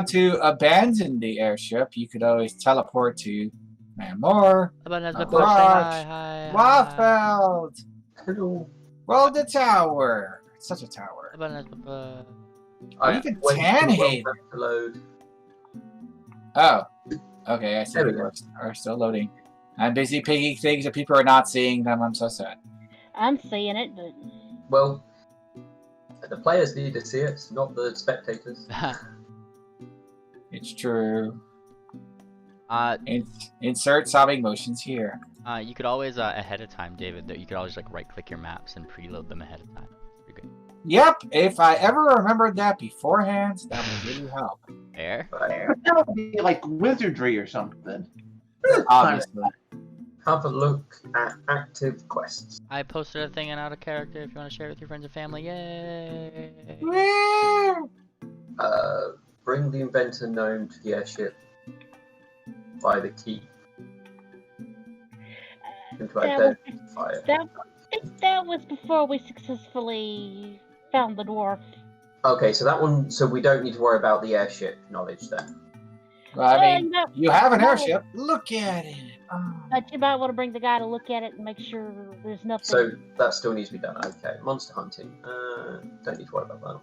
to abandon the airship, you could always teleport to Manmore, Garage, Waffeld. Well, the tower. It's such a tower. Or even Tanhaven. Load. Oh, okay. I see people are still loading. I'm busy picking things and people are not seeing them. I'm so sad. I'm seeing it, but... Well, the players need to see it, not the spectators. It's true. Insert sobbing motions here. You could always, ahead of time, David, you could always like right-click your maps and preload them ahead of time. You're good. Yep, if I ever remembered that beforehand, that would really help. Fair. That would be like wizardry or something. Obviously. Have a look at active quests. I posted a thing in out of character if you want to share it with your friends and family. Yay! Bring the inventor gnome to the airship by the keep. That was before we successfully found the dwarf. Okay, so that one. So we don't need to worry about the airship knowledge then. Well, I mean, you have an airship. Look at it. Oh. But you might want to bring the guy to look at it and make sure there's nothing. So that still needs to be done. Okay, monster hunting. Don't need to worry about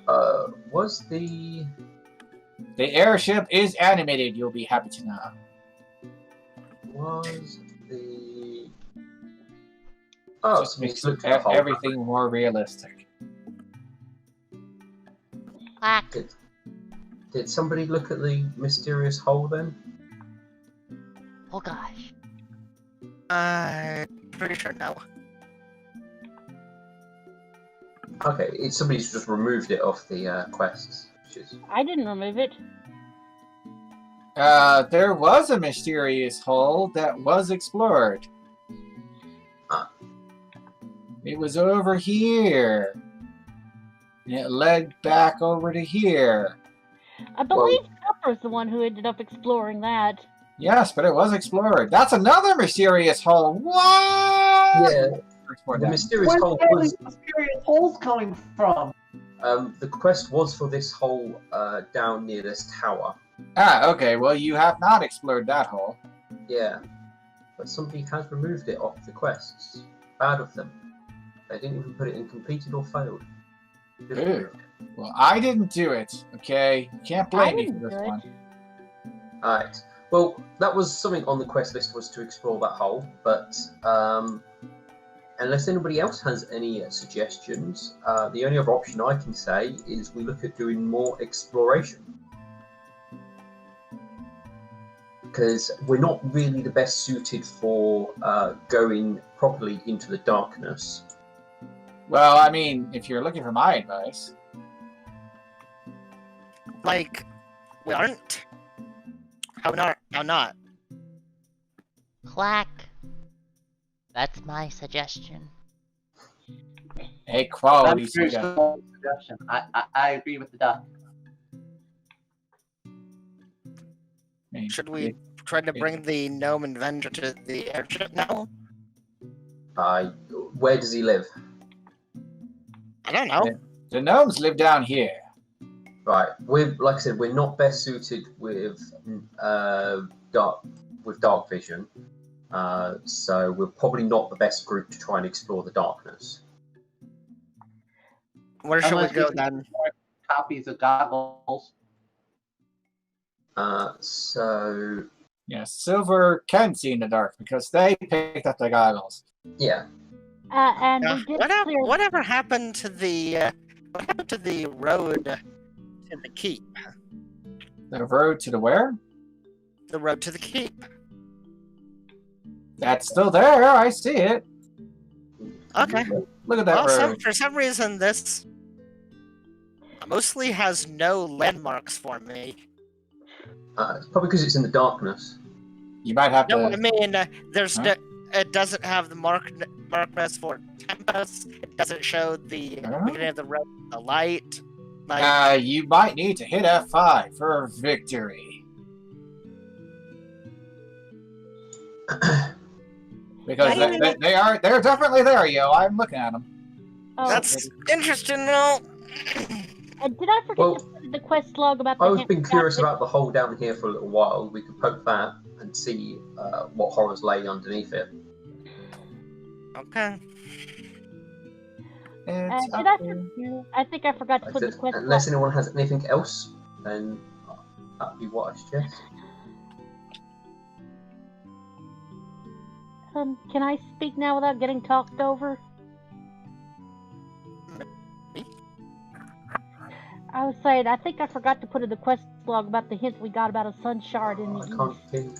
that. Was the airship is animated? You'll be happy to know. Was the just makes everything more realistic. Did somebody look at the mysterious hole then? Oh gosh. I'm pretty sure no. Okay, somebody's just removed it off the quests. I didn't remove it. There was a mysterious hole that was explored. It was over here. And it led back over to here. I believe Copper's the one who ended up exploring that. Yes, but it was explored. That's another mysterious hole. What? Yeah. The mysterious hole was... Where's the mysterious holes coming from? The quest was for this hole down near this tower. Ah, okay. Well, you have not explored that hole. Yeah. But somebody has removed it off the quests. Bad of them. They didn't even put it in completed or failed. Ew. Well, I didn't do it, okay? You can't blame me for this one. Alright. Well, that was something on the quest list, was to explore that hole, but unless anybody else has any suggestions, the only other option I can say is we look at doing more exploration. Because we're not really the best suited for going properly into the darkness. Well, I mean, if you're looking for my advice... Like, we aren't? How not? Clack. That's my suggestion. A quality suggestion. I agree with the duck. Should we try to bring the gnome inventor to the airship now? Where does he live? I don't know. The gnomes live down here. Right. Like I said, we're not best suited with dark vision. So we're probably not the best group to try and explore the darkness. Where should we go then? Copies of goggles. Yeah, Silver can see in the dark because they picked up the goggles. Yeah. And whatever happened to the road to the keep? The road to the where? The road to the keep. That's still there. I see it. Okay. Look at that road. For some reason, this mostly has no landmarks for me. It's probably because it's in the darkness. You might have to... No, I mean, it doesn't have the markers for Tempest. It doesn't show the beginning of the road, the light. You might need to hit F5 for victory. Because they're definitely there, yo. I'm looking at them. Oh, that's interesting, though. Did I forget to put in the quest log about the I've been curious about the hole down here for a little while. We could poke that and see what horrors lay underneath it. Okay. I think I forgot to put the quest Unless log. anyone has anything else, then that'd be what I suggest. Can I speak now without getting talked over? I was saying, I think I forgot to put in the quest log about the hint we got about a sun shard in the I can't east. hear you.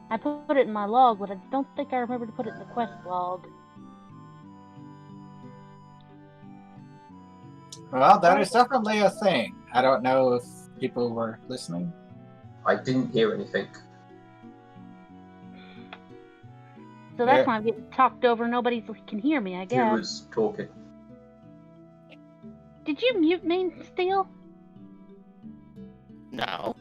I put it in my log, but I don't think I remember to put it in the quest log. Well, that is definitely a thing. I don't know if people were listening. I didn't hear anything. So that's why I'm getting talked over. Nobody can hear me, I guess. Who was talking? Did you mute me, Steel? No.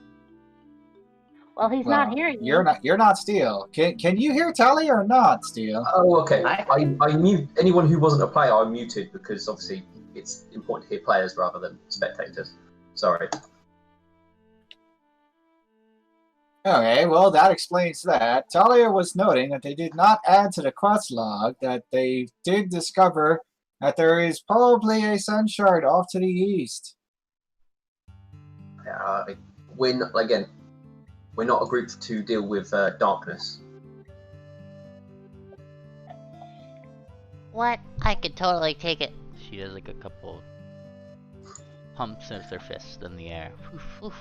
Well, he's not hearing you. You're not Steel. Can you hear Tally or not, Steel? Oh, okay. I mute anyone who wasn't a player. I muted because obviously it's important to hear players rather than spectators. Sorry. Okay, well, that explains that. Talia was noting that they did not add to the quest log that they did discover that there is probably a sun shard off to the east. We're not a group to deal with darkness. What? I could totally take it. She does like a couple pumps of her fist in the air. Oof, oof,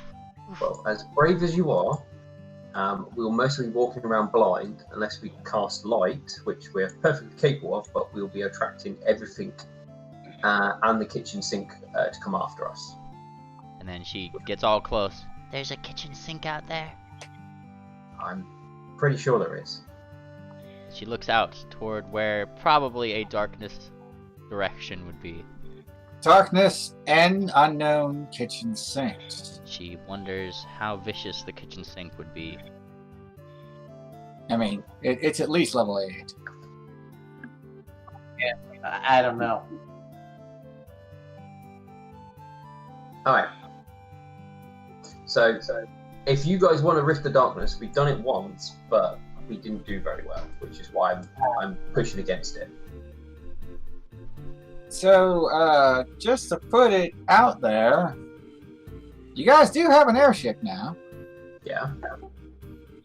oof. Well, as brave as you are, we'll mostly be walking around blind unless we cast light, which we're perfectly capable of, but we'll be attracting everything and the kitchen sink to come after us. And then she gets all close. There's a kitchen sink out there. I'm pretty sure there is. She looks out toward where probably a darkness direction would be. Darkness and unknown kitchen sinks. She wonders how vicious the kitchen sink would be. I mean, it's at least level 8. Yeah, I don't know. Alright. So if you guys want to rift the darkness, we've done it once, but we didn't do very well, which is why I'm pushing against it. So, just to put it out there, you guys do have an airship now. Yeah.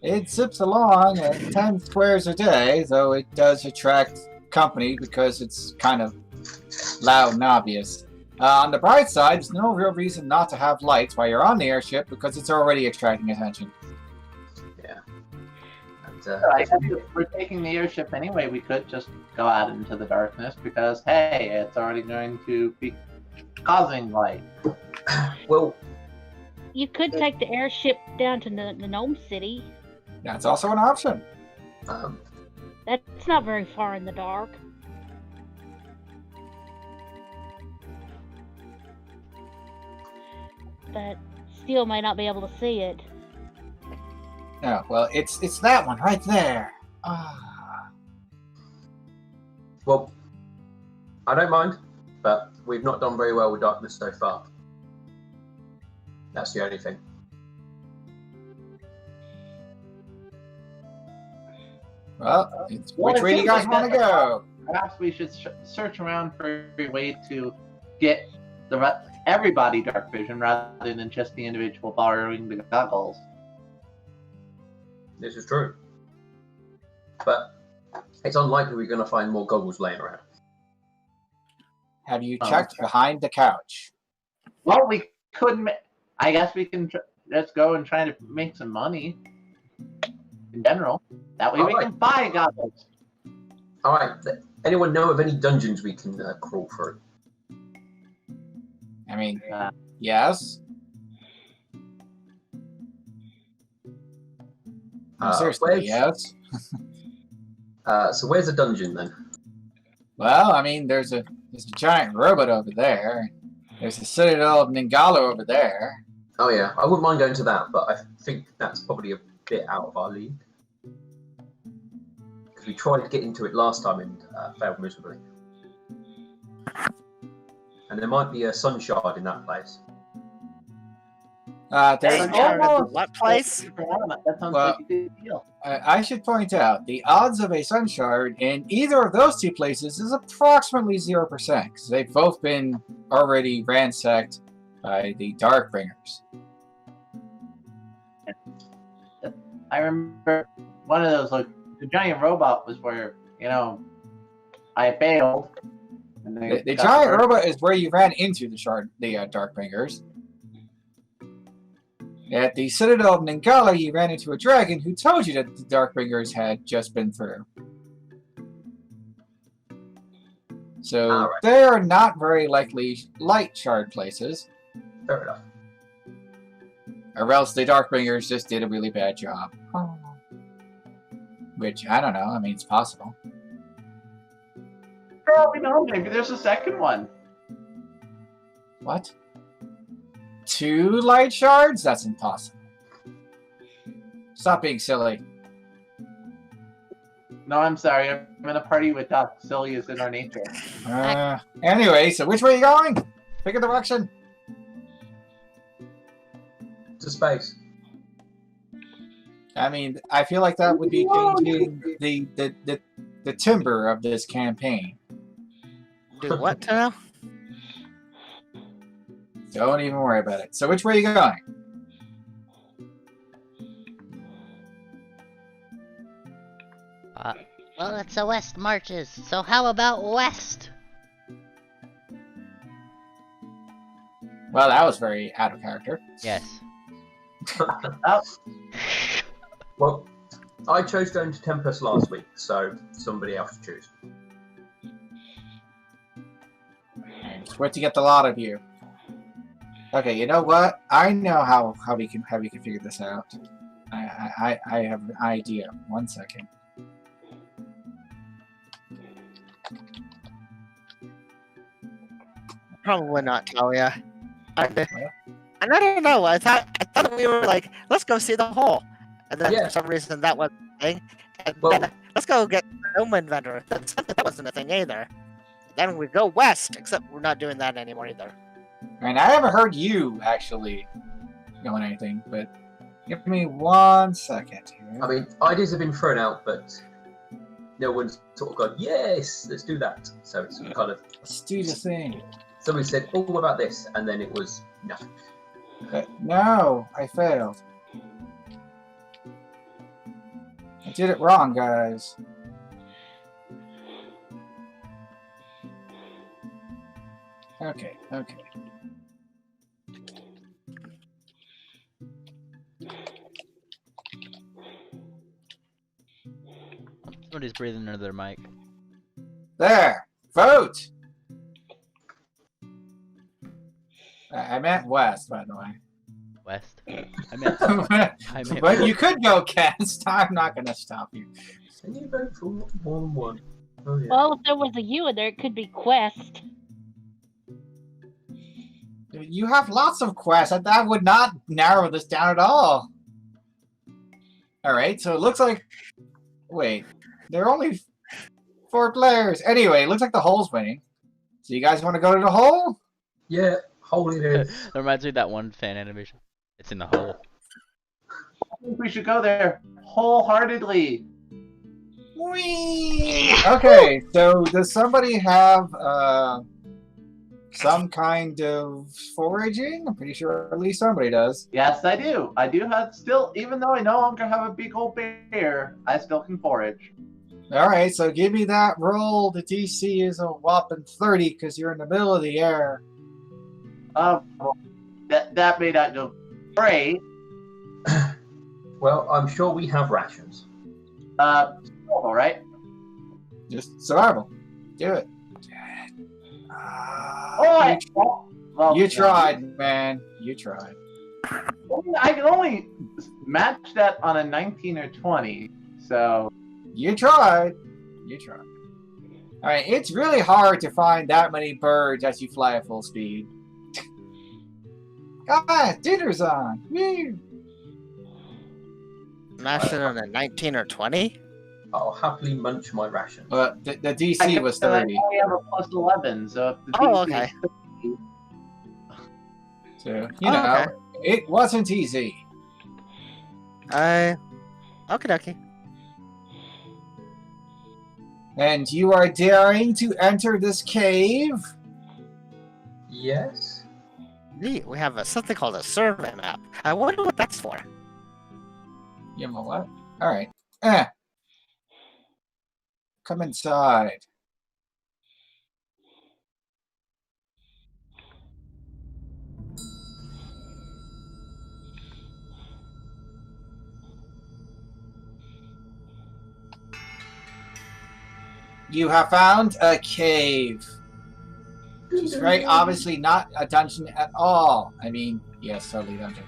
It zips along at 10 squares a day, though it does attract company because it's kind of loud and obvious. On the bright side, there's no real reason not to have lights while you're on the airship because it's already attracting attention. Yeah. I guess if we're taking the airship anyway, we could just go out into the darkness because, hey, it's already going to be causing light. Well, you could take the airship down to the Gnome City. That's also an option. That's not very far in the dark. But Steel might not be able to see it. No, well, it's that one right there. Ah. Well, I don't mind, but we've not done very well with darkness so far. That's the only thing. Well, which way do you guys want to go? Perhaps we should search around for a way to get everybody dark vision rather than just the individual borrowing the goggles. This is true. But it's unlikely we're going to find more goggles laying around. Have you checked behind the couch? Well, we couldn't. I guess we can just go and try to make some money in general. That way we can buy goggles. All right. Anyone know of any dungeons we can crawl through? I mean, yes. Seriously, yes. So where's the dungeon then? Well, I mean, there's a giant robot over there. There's the Citadel of Ningala over there. Oh yeah, I wouldn't mind going to that, but I think that's probably a bit out of our league. Because we tried to get into it last time and failed miserably. And there might be a sun shard in that place. There's What place? That sounds like a good deal. I should point out, the odds of a sun shard in either of those two places is approximately 0%, because they've both been already ransacked by the Darkbringers. I remember one of those, like, the giant robot was where, I failed. And The giant robot is where you ran into the Darkbringers. At the Citadel of Ningala, you ran into a dragon who told you that the Darkbringers had just been through. So they are not very likely light shard places. Fair enough. Or else the Darkbringers just did a really bad job. Which, I don't know, I mean, it's possible. Girl, we know, maybe there's a second one. What? 2 light shards? That's impossible. Stop being silly. No, I'm sorry. I'm in a party with Doc. Silly is in our nature. Anyway, so which way are you going? Pick a direction. To space. I mean, I feel like that would be changing the timber of this campaign. Do what now? Don't even worry about it. So which way are you going? Well, it's a west marches, so how about west? Well, that was very out of character. Yes. Well, I chose going to Tempest last week, so somebody else to choose. It's worth to get the lot of you. Okay, you know what? I know how we can figure this out. I have an idea. 1 second. Probably not, Talia. And I don't know. I thought we were like, let's go see the hole, and then for some reason that wasn't a thing. And then let's go get the Dome Inventor. That wasn't a thing either. Then we go west, except we're not doing that anymore either. And I haven't heard you actually going anything, but give me 1 second here. I mean, ideas have been thrown out, but no one's sort of gone, yes, let's do that. So it's kind of... Let's do the thing. Somebody said, oh, what about this? And then it was nothing. No, I failed. I did it wrong, guys. Okay. Somebody's breathing into their mic. There! Vote! I meant west, by the way. West? I meant But you could go cast. I'm not going to stop you. Can you vote for 1-1? Oh, yeah. Well, if there was a U in there, it could be Quest. You have lots of quests. That would not narrow this down at all. Alright, so it looks like... Wait. There are only 4 players. Anyway, it looks like the hole's winning. So you guys want to go to the hole? Yeah, hole it is. That reminds me of that one fan animation. It's in the hole. I think we should go there wholeheartedly. Whee! Okay, so does somebody have some kind of foraging? I'm pretty sure at least somebody does. Yes, I do. I do have still, even though I no longer have a big old bear, I still can forage. Alright, so give me that roll. The DC is a whopping 30 because you're in the middle of the air. That may not go great. Well, I'm sure we have rations. All right. Just survival. Do it. You tried, man. You tried. I can only match that on a 19 or 20, so... You tried. You tried. Alright, it's really hard to find that many birds as you fly at full speed. Ah, dinner's on. Woo! Match it on a 19 or 20? I'll happily munch my ration. But the DC was 30. I have a plus 11, so if the Oh, DC okay. is 30, So, you know, okay. it wasn't easy. Okay, dokie. And you are daring to enter this cave? Yes. Neat. We have something called a survey map. I wonder what that's for. You know what? Alright. Come inside. You have found a cave. Which is very obviously not a dungeon at all. I mean, yes, totally dungeon.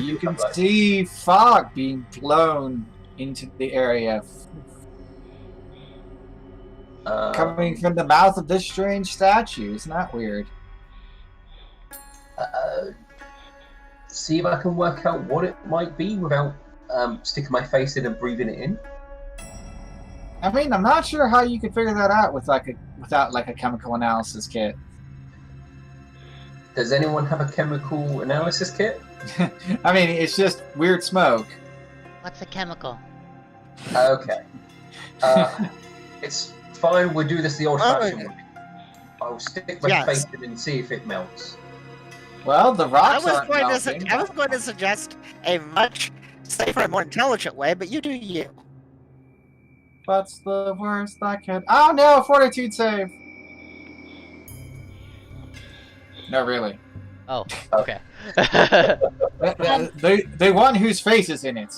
You can see fog being blown into the area. Coming from the mouth of this strange statue. Isn't that weird? See if I can work out what it might be without sticking my face in and breathing it in. I mean, I'm not sure how you could figure that out with without like a chemical analysis kit. Does anyone have a chemical analysis kit? I mean, it's just weird smoke. What's a chemical? Okay. It's fine, we'll do this the old-fashioned way. I'll stick my face in and see if it melts. Well, the rocks I was going to suggest a much safer and more intelligent way, but you do you. What's the worst I can... Oh no, fortitude save! No, really. Oh, okay. The one whose face is in it.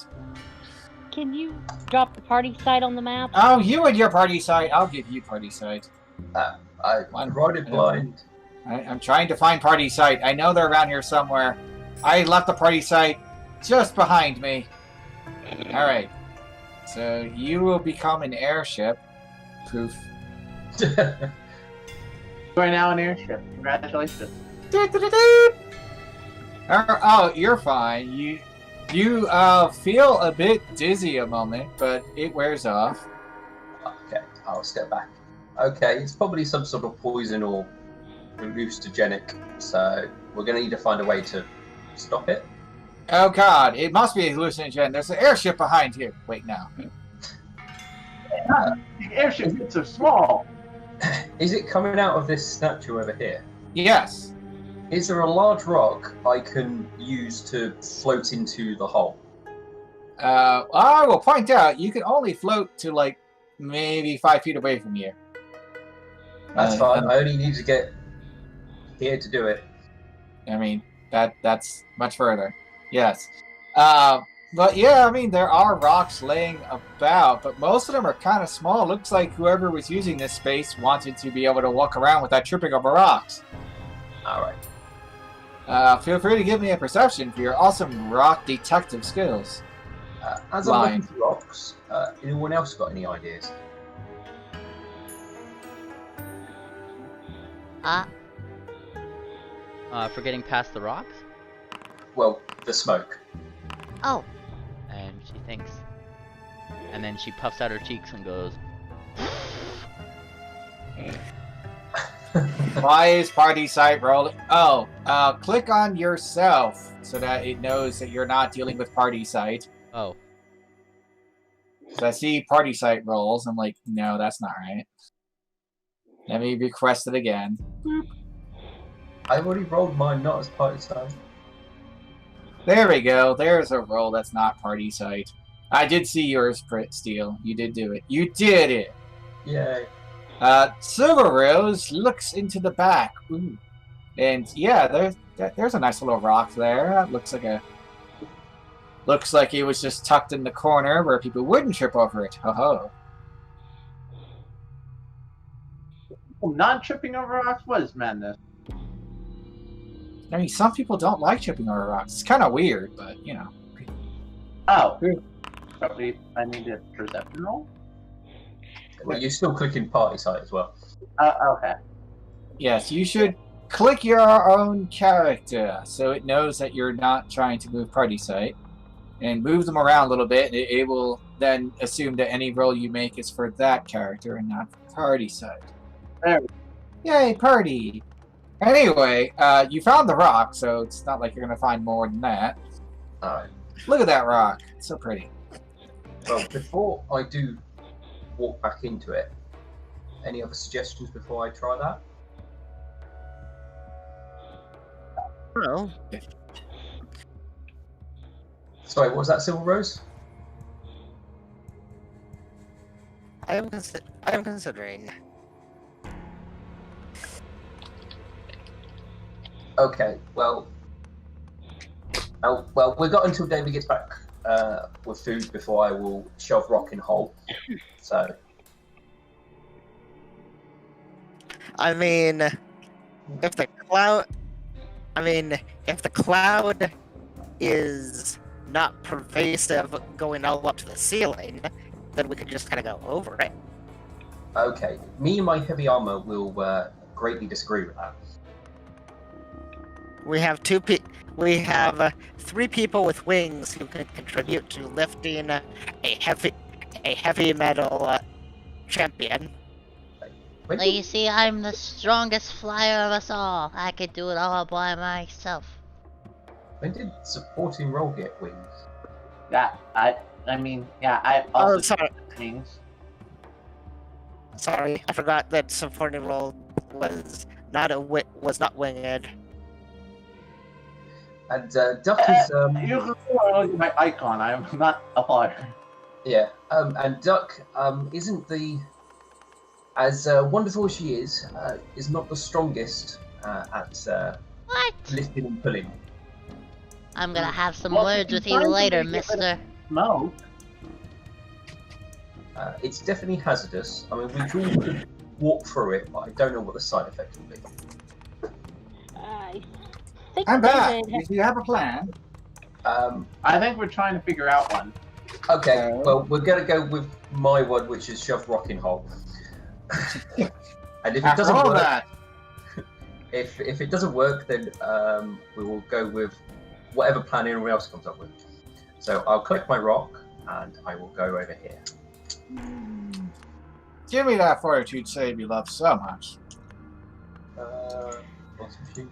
Can you drop the party site on the map? Oh, you and your party site. I'll give you party site. I'm running blind. I'm trying to find party site. I know they're around here somewhere. I left the party site just behind me. Alright. So you will become an airship. Poof. you are now an airship. Congratulations. Oh, you're fine. You feel a bit dizzy a moment, but it wears off. Okay, I'll step back. Okay, it's probably some sort of poison or hallucinogenic, so we're going to need to find a way to stop it. Oh god, it must be a hallucinogen. There's an airship behind you. Wait, now. The airships are small. Is it coming out of this statue over here? Yes. Is there a large rock I can use to float into the hole? I will point out, you can only float to like maybe 5 feet away from you. That's fine. I only need to get here to do it. I mean, that's much further. Yes. But yeah, I mean, there are rocks laying about, but most of them are kind of small. Looks like whoever was using this space wanted to be able to walk around without tripping over rocks. Alright. Feel free to give me a perception for your awesome rock detective skills. As I'm looking for rocks, anyone else got any ideas? For getting past the rocks? Well, the smoke. Oh. And she thinks. And then she puffs out her cheeks and goes. Why is party site rolling? Oh, click on yourself so that it knows that you're not dealing with party site. Oh. So I see party site rolls. I'm like, no, that's not right. Let me request it again. Boop. I've already rolled mine, not as party site. There we go. There's a roll that's not party site. I did see yours, Steel. You did do it. You did it! Yay. Silver Rose looks into the back. Ooh. And yeah, there's a nice little rock there. That looks like it was just tucked in the corner where people wouldn't trip over it. Ho ho. Not tripping over rocks? What is madness? I mean, some people don't like tripping over rocks. It's kind of weird, but, you know. Oh. Probably I need a perception roll? Well, you're still clicking party site as well. Okay. Yes, you should click your own character so it knows that you're not trying to move party site. and move them around a little bit, and it will then assume that any roll you make is for that character and not the party side. There. Yay, party! Anyway, you found the rock, so it's not like you're going to find more than that. Alright. Look at that rock. It's so pretty. Well, before I do walk back into it, any other suggestions before I try that? No. Sorry, what was that, Silver Rose? I am considering. Okay, well, we've got until David gets back with food before I will shove rock in hole. So, I mean, if the cloud is not pervasive going all up to the ceiling, then we could just kind of go over it. okay, me and my heavy armor will greatly disagree with that. We have three people with wings who can contribute to lifting a heavy metal champion. When Well, you see, I'm the strongest flyer of us all. I could do it all by myself. when did supporting roll get wings? Yeah, I also sorry. wings. Sorry, I forgot that supporting role was not winged. And Duck is You can look at my icon. I'm not a flyer. yeah, and Duck isn't the as wonderful as she is not the strongest at What? lifting and pulling. I'm gonna have some Well, words with you find later, something to get rid mister. Smoke. It's definitely hazardous. I mean, we all could walk through it, but I don't know what the side effect will be. I think I'm back. David has- Do you have a plan? I think we're trying to figure out one. Okay, well, we're going to go with my one, which is shove rock in hole. And if it After doesn't all work, that, if it doesn't work, then we will go with whatever plan anyone else comes up with. So I'll collect my rock, and I will go over here. give me that fortitude save you love so much. What's the sheet?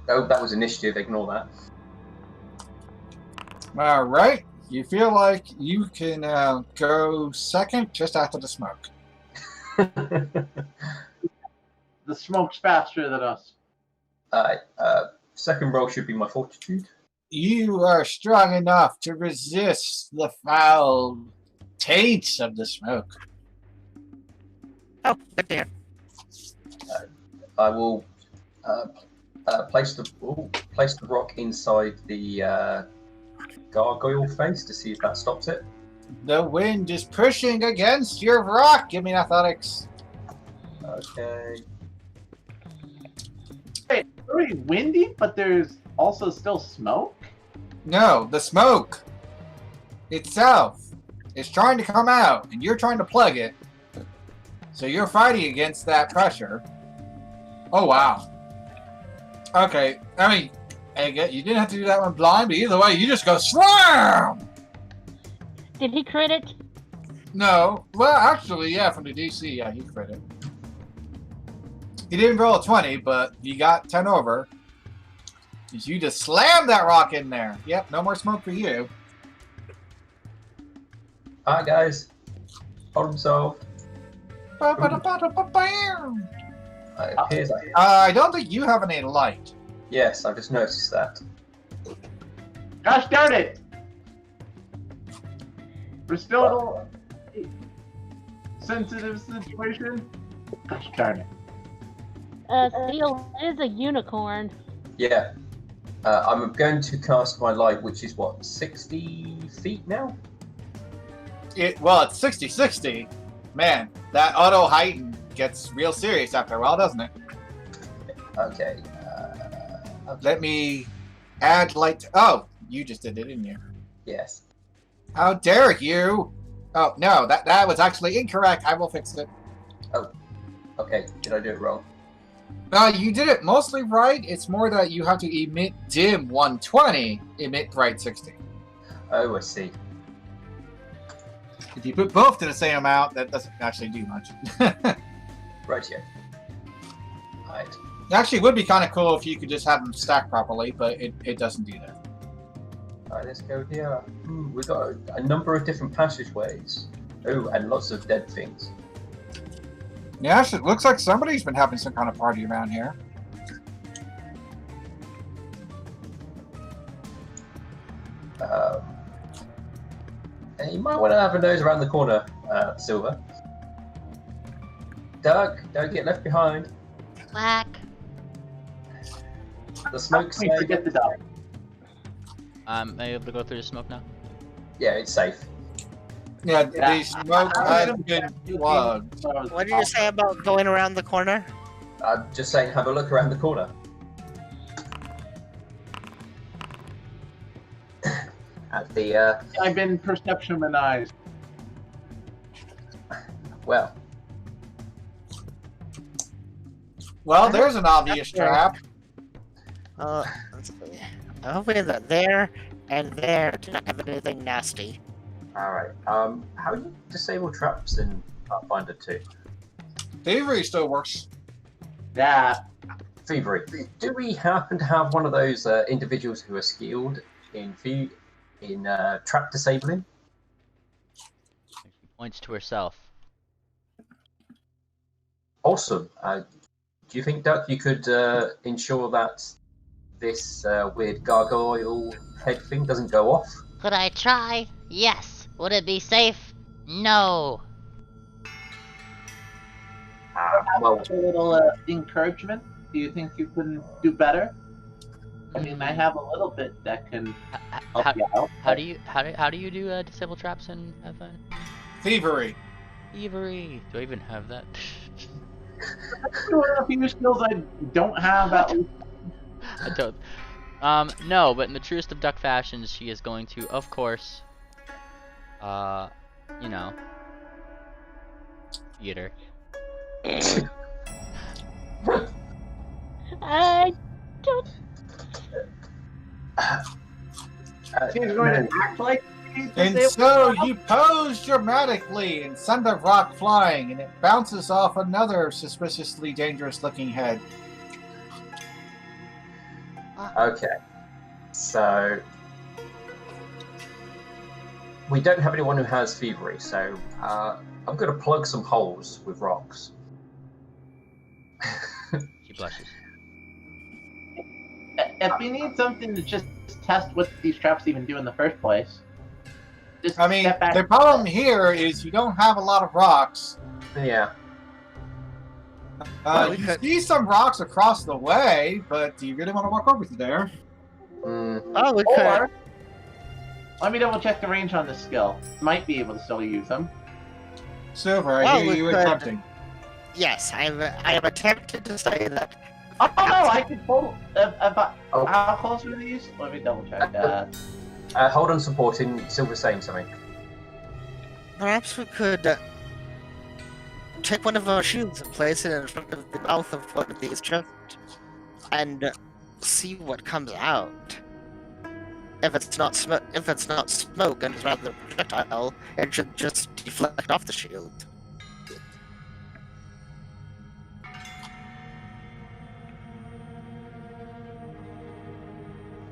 Oh, that was initiative. Ignore that. All right. You feel like you can go second just after the smoke. The smoke's faster than us. Second roll should be my fortitude. You are strong enough to resist the foul taints of the smoke. Oh, good to hear. I will place the rock inside the gargoyle face to see if that stops it. The wind is pushing against your rock. Give me athletics. Okay. Wait, it's very windy, but there's also still smoke? No, the smoke itself is trying to come out, and you're trying to plug it. So you're fighting against that pressure. Oh, wow. Okay, I mean, you didn't have to do that one blind, but either way, you just go slam! Did he crit it? No. Well, actually, yeah, from the DC, yeah, he crit it. He didn't roll a 20, but you got 10 over. You just slammed that rock in there. Yep, no more smoke for you. Hi guys. Problem solved. Ba-ba-da-ba-da-ba-bam! It appears I don't think you have any light. yes, I just noticed that. Gosh darn it! We're still in a sensitive situation. Gosh darn it. Steel is a unicorn. Yeah. I'm going to cast my light, which is what, 60 feet now? Well, it's 60-60. Man, that auto heighten gets real serious after a while, doesn't it? Okay. Let me add light. Oh, you just did it, didn't you? Yes. How dare you? Oh, no, that was actually incorrect. I will fix it. Okay, did I do it wrong? You did it mostly right. It's more that you have to emit dim 120, emit bright 60. Oh, I see. If you put both to the same amount, that doesn't actually do much. Right, yeah. Right. Actually, it would be kind of cool if you could just have them stacked properly, but it doesn't do that. Alright, let's go here. We've got a number of different passageways. Oh, and lots of dead things. Yeah, actually, it looks like somebody's been having some kind of party around here. And you might want to have a nose around the corner, Silver. Doug, don't get left behind. Whack. The smoke's Don't forget the dog. Am I able to go through the smoke now? Yeah, it's safe. Yeah, the smoke has been plugged. What did you say about going around the corner? I'm just saying, have a look around the corner. At the, I've been perceptionized. well. Well, there's an obvious trap. Let's see. I'm hoping that there and there do not have anything nasty. Alright, how do you disable traps in Pathfinder 2? Thievery still works. Yeah. Thievery. Do we happen to have one of those individuals who are skilled in trap disabling? She points to herself. Awesome. Do you think, Duck, you could ensure that this weird gargoyle head thing doesn't go off? Could I try? Yes. Would it be safe? No. Well, A little encouragement. Do you think you can do better? I mean, I have a little bit that can help you out. How do you do disable traps in Pathfinder? Thievery. Thievery. Do I even have that? A few skills I don't have. At least. I don't. No, but in the truest of duck fashions, she is going to, of course, you know, theater. I don't. She's going to act like. And so you pose dramatically and send a rock flying, and it bounces off another suspiciously dangerous-looking head. okay. So we don't have anyone who has thievery, so I'm going to plug some holes with rocks. She blushes. If we need something to just test what these traps even do in the first place, just I mean, step back. the problem here is you don't have a lot of rocks. Yeah. You see some rocks across the way, but do you really want to walk over to there? Oh, we could. Or, let me double check the range on this skill. Might be able to still use them. Silver, I Well, hear we you could. attempting. Yes, I have attempted to say that. Oh no, I could pull. How close are these? Let me double check. Hold on, supporting. Silver's saying something. Perhaps we could take one of our shields and place it in front of the mouth of one of these chests and see what comes out. If it's not smoke and it's rather a projectile, it should just deflect off the shield.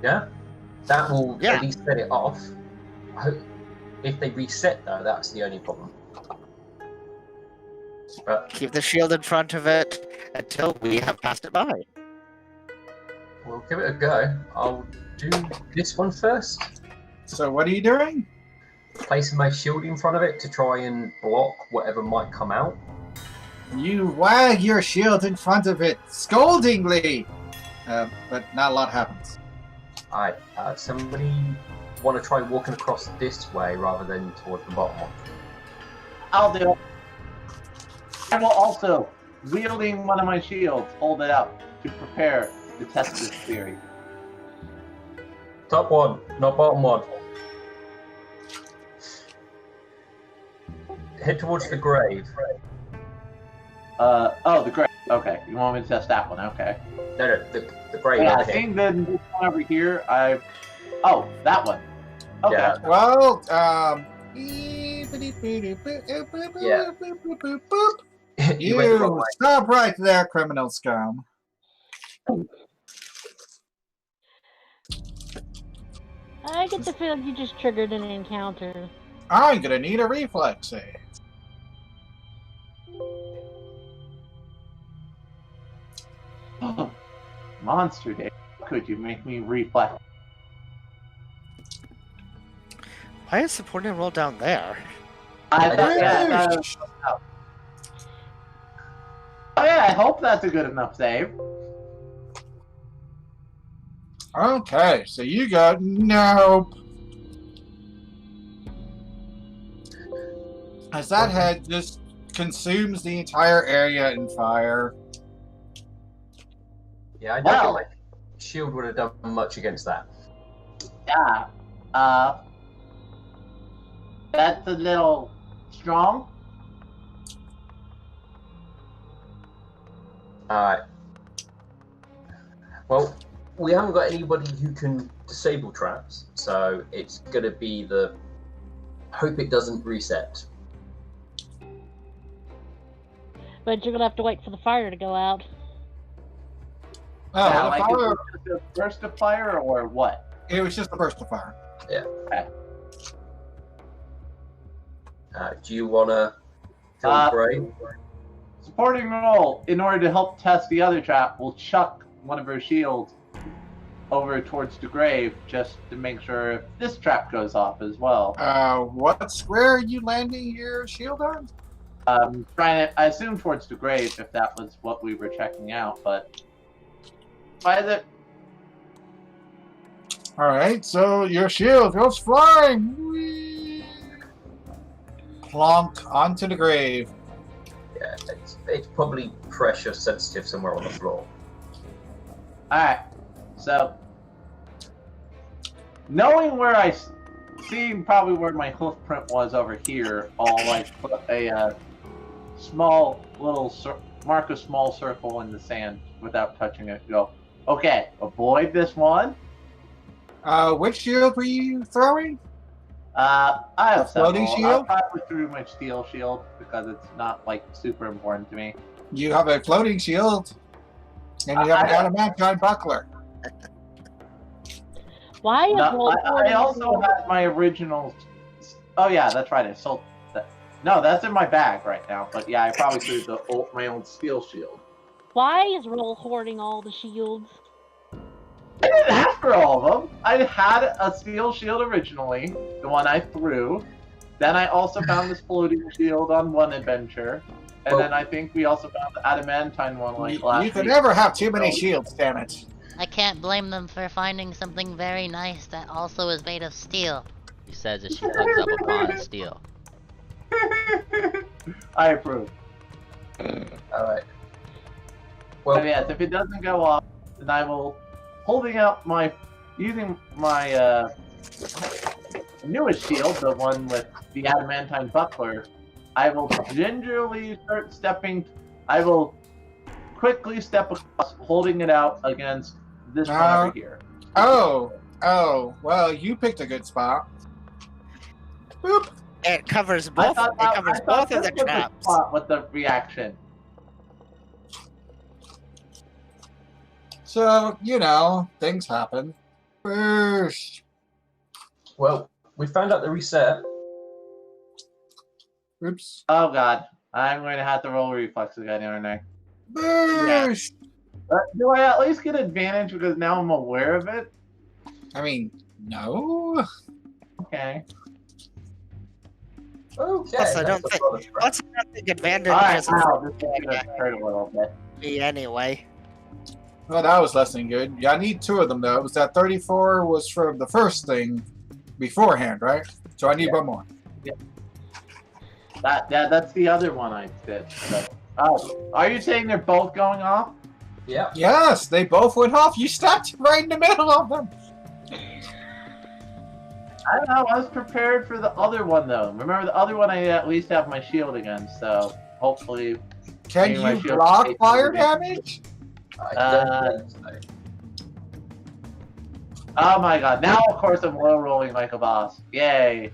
Yeah? That will Yeah. at least set it off. If they reset, though, that's the only problem. But Keep the shield in front of it until we have passed it by. we'll give it a go. I'll do this one first. So what are you doing? Placing my shield in front of it to try and block whatever might come out. You wag your shield in front of it, scoldingly! But not a lot happens. Alright, somebody want to try walking across this way rather than towards the bottom one? I'll do it. I will also, wielding one of my shields, hold it up to prepare to test this theory. Top one, not bottom one. Head towards the grave. Oh, the gray. Okay, you want me to test that one? Okay. No, the gray Yeah, one. seeing then this one over here, Oh, that one. Okay. Yeah. Well, You went the wrong you way. stop right there, criminal scum. I get the feeling you just triggered an encounter. I'm gonna need a reflex save. Monster Day. Could you make me reflex? Why is supporting roll down there? I thought, yeah, oh yeah, I hope that's a good enough save. Okay, so you got nope. As that head just consumes the entire area in fire. Yeah, I don't feel like shield would have done much against that. Yeah. That's a little strong. Alright. Well, we haven't got anybody who can disable traps, so it's gonna be the hope it doesn't reset. But you're gonna have to wait for the fire to go out. Oh, Yeah, the like fire, is it just a burst of fire or what? it was just a burst of fire. Yeah. Okay. Do you wanna feel brave? Supporting roll, in order to help test the other trap, will chuck one of her shields over towards the grave just to make sure if this trap goes off as well. What square are you landing your shield on? Trying to, I assume towards the grave if that was what we were checking out, but why is it? Alright, so your shield goes flying! Whee! Plonk onto the grave. Yeah, it's probably pressure sensitive somewhere on the floor. Alright, so knowing where seeing probably where my hoof print was over here, I'll like put a small little mark a small circle in the sand without touching it. Go, okay, avoid this one. Which shield were you throwing? I have floating several. shield? I'll probably through my steel shield because it's not like super important to me. You have a floating shield, and you have an adamantine buckler. Why is I also have my original. Oh yeah, that's right. I sold that. No, that's in my bag right now. But yeah, I probably threw my old steel shield. Why is Roll hoarding all the shields? I didn't ask for all of them. I had a steel shield originally, the one I threw. Then I also found this floating shield on one adventure. And then I think we also found the adamantine one last week. You could never have too many shields, damn it. I can't blame them for finding something very nice that also is made of steel. She says as she picks up a pawn of steel. I approve. Alright. Well, So yes, if it doesn't go off, then I will, using my newest shield, the one with the adamantine buckler, I will gingerly start stepping. I will quickly step across, holding it out against this one over here. Oh, well, you picked a good spot. Boop. It covers both. It covers both of the traps. Spot with the reaction. So, you know, things happen. First. well, we found out the reset. Oops. Oh god, I'm going to have to roll reflex again, aren't I? Boosh! Do I at least get advantage because now I'm aware of it? I mean, no. Okay. Okay. Plus, I don't that's think. a bonus round. What's the advantage? Alright, Is wow, this is gonna hurt a little bit. me anyway. Well, that was less than good. Yeah, I need two of them, though. It was that 34 was for the first thing beforehand, right? So I need one more. That's the other one I did. So. Oh, are you saying they're both going off? Yeah. Yes, they both went off. You stepped right in the middle of them. I don't know, I was prepared for the other one though. Remember the other one I at least have my shield against, so hopefully Can you block fire damage? Oh my god, now of course I'm low rolling like a boss. Yay.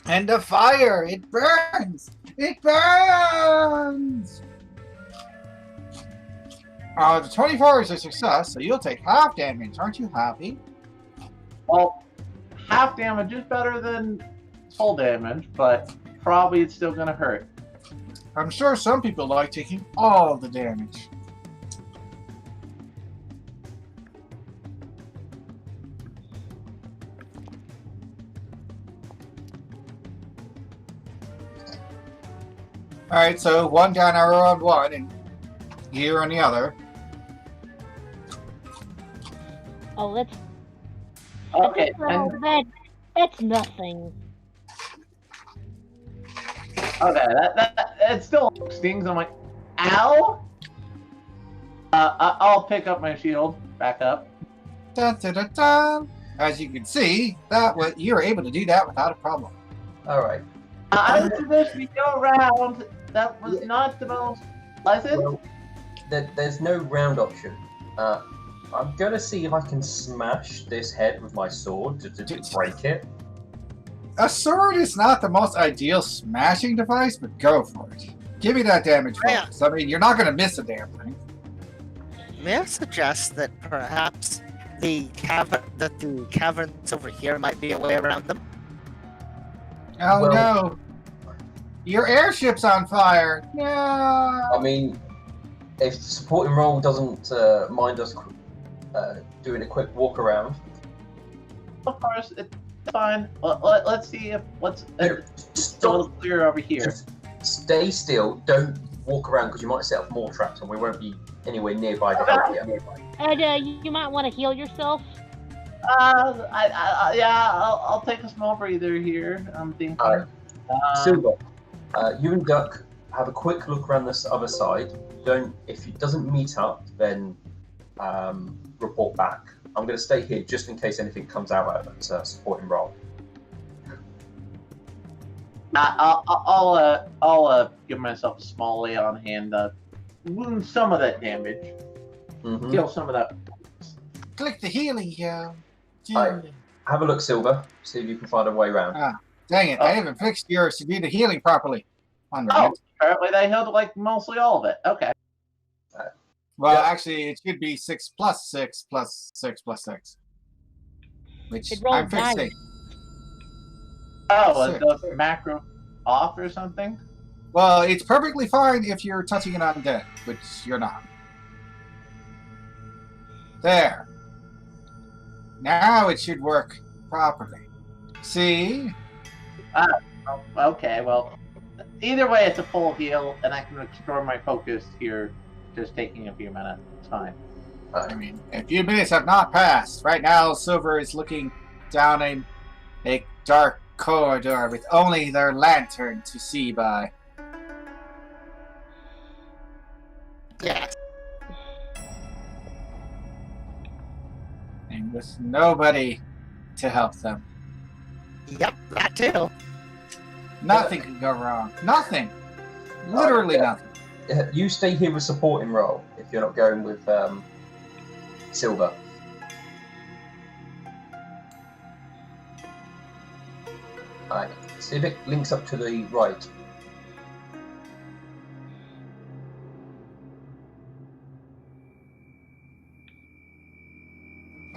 And the fire, it burns! It burns! The 24 is a success, so you'll take half damage. Aren't you happy? Well, half damage is better than full damage, but probably it's still gonna hurt. I'm sure some people like taking all the damage. Alright, so one down arrow on one and gear on the other. Oh, that's Okay, that's nothing. okay, that it still stings. I'm like, ow. I'll pick up my shield. Back up. Dun, dun, dun, dun. As you can see, you were able to do that without a problem. All right. I suggest we go around. That was not the most pleasant. Well, there's no round option. I'm gonna see if I can smash this head with my sword to break it. A sword is not the most ideal smashing device, but go for it. Give me that damage bonus. I mean, you're not going to miss a damn thing. May I suggest that perhaps the caverns over here might be a way around them? Oh no! Your airship's on fire! No! I mean, if supporting role doesn't mind us doing a quick walk around. Of course, it's fine. Let's see if what's a little clearer over here. Just stay still. Don't walk around because you might set up more traps, and we won't be anywhere nearby to help you. And you might want to heal yourself. I'll take a small breather here. I'm thinking. Silver, you and Duck have a quick look around this other side. If it doesn't meet up, then report back. I'm going to stay here just in case anything comes out of that supporting role. I'll give myself a small lay on hand. Wound some of that damage. Heal some of that. Click the healing here. Right. Have a look, Silver. See if you can find a way around. Dang it! I haven't fixed yours to do the healing properly. Apparently they healed like mostly all of it. Okay. Well, actually, it should be 6 plus 6 plus 6 plus 6. Which I'm fixing. Oh, is the macro off or something? Well, it's perfectly fine if you're touching it on dead, which you're not. There. Now it should work properly. See? Okay, well, either way, it's a full heal, and I can restore my focus here, just taking a few minutes. It's fine. I mean, a few minutes have not passed. Right now, Silver is looking down a dark corridor with only their lantern to see by. Yes. And with nobody to help them. Yep, that too. Nothing can go wrong. Nothing. Literally nothing. You stay here with supporting role if you're not going with Silver. Alright, see if it links up to the right.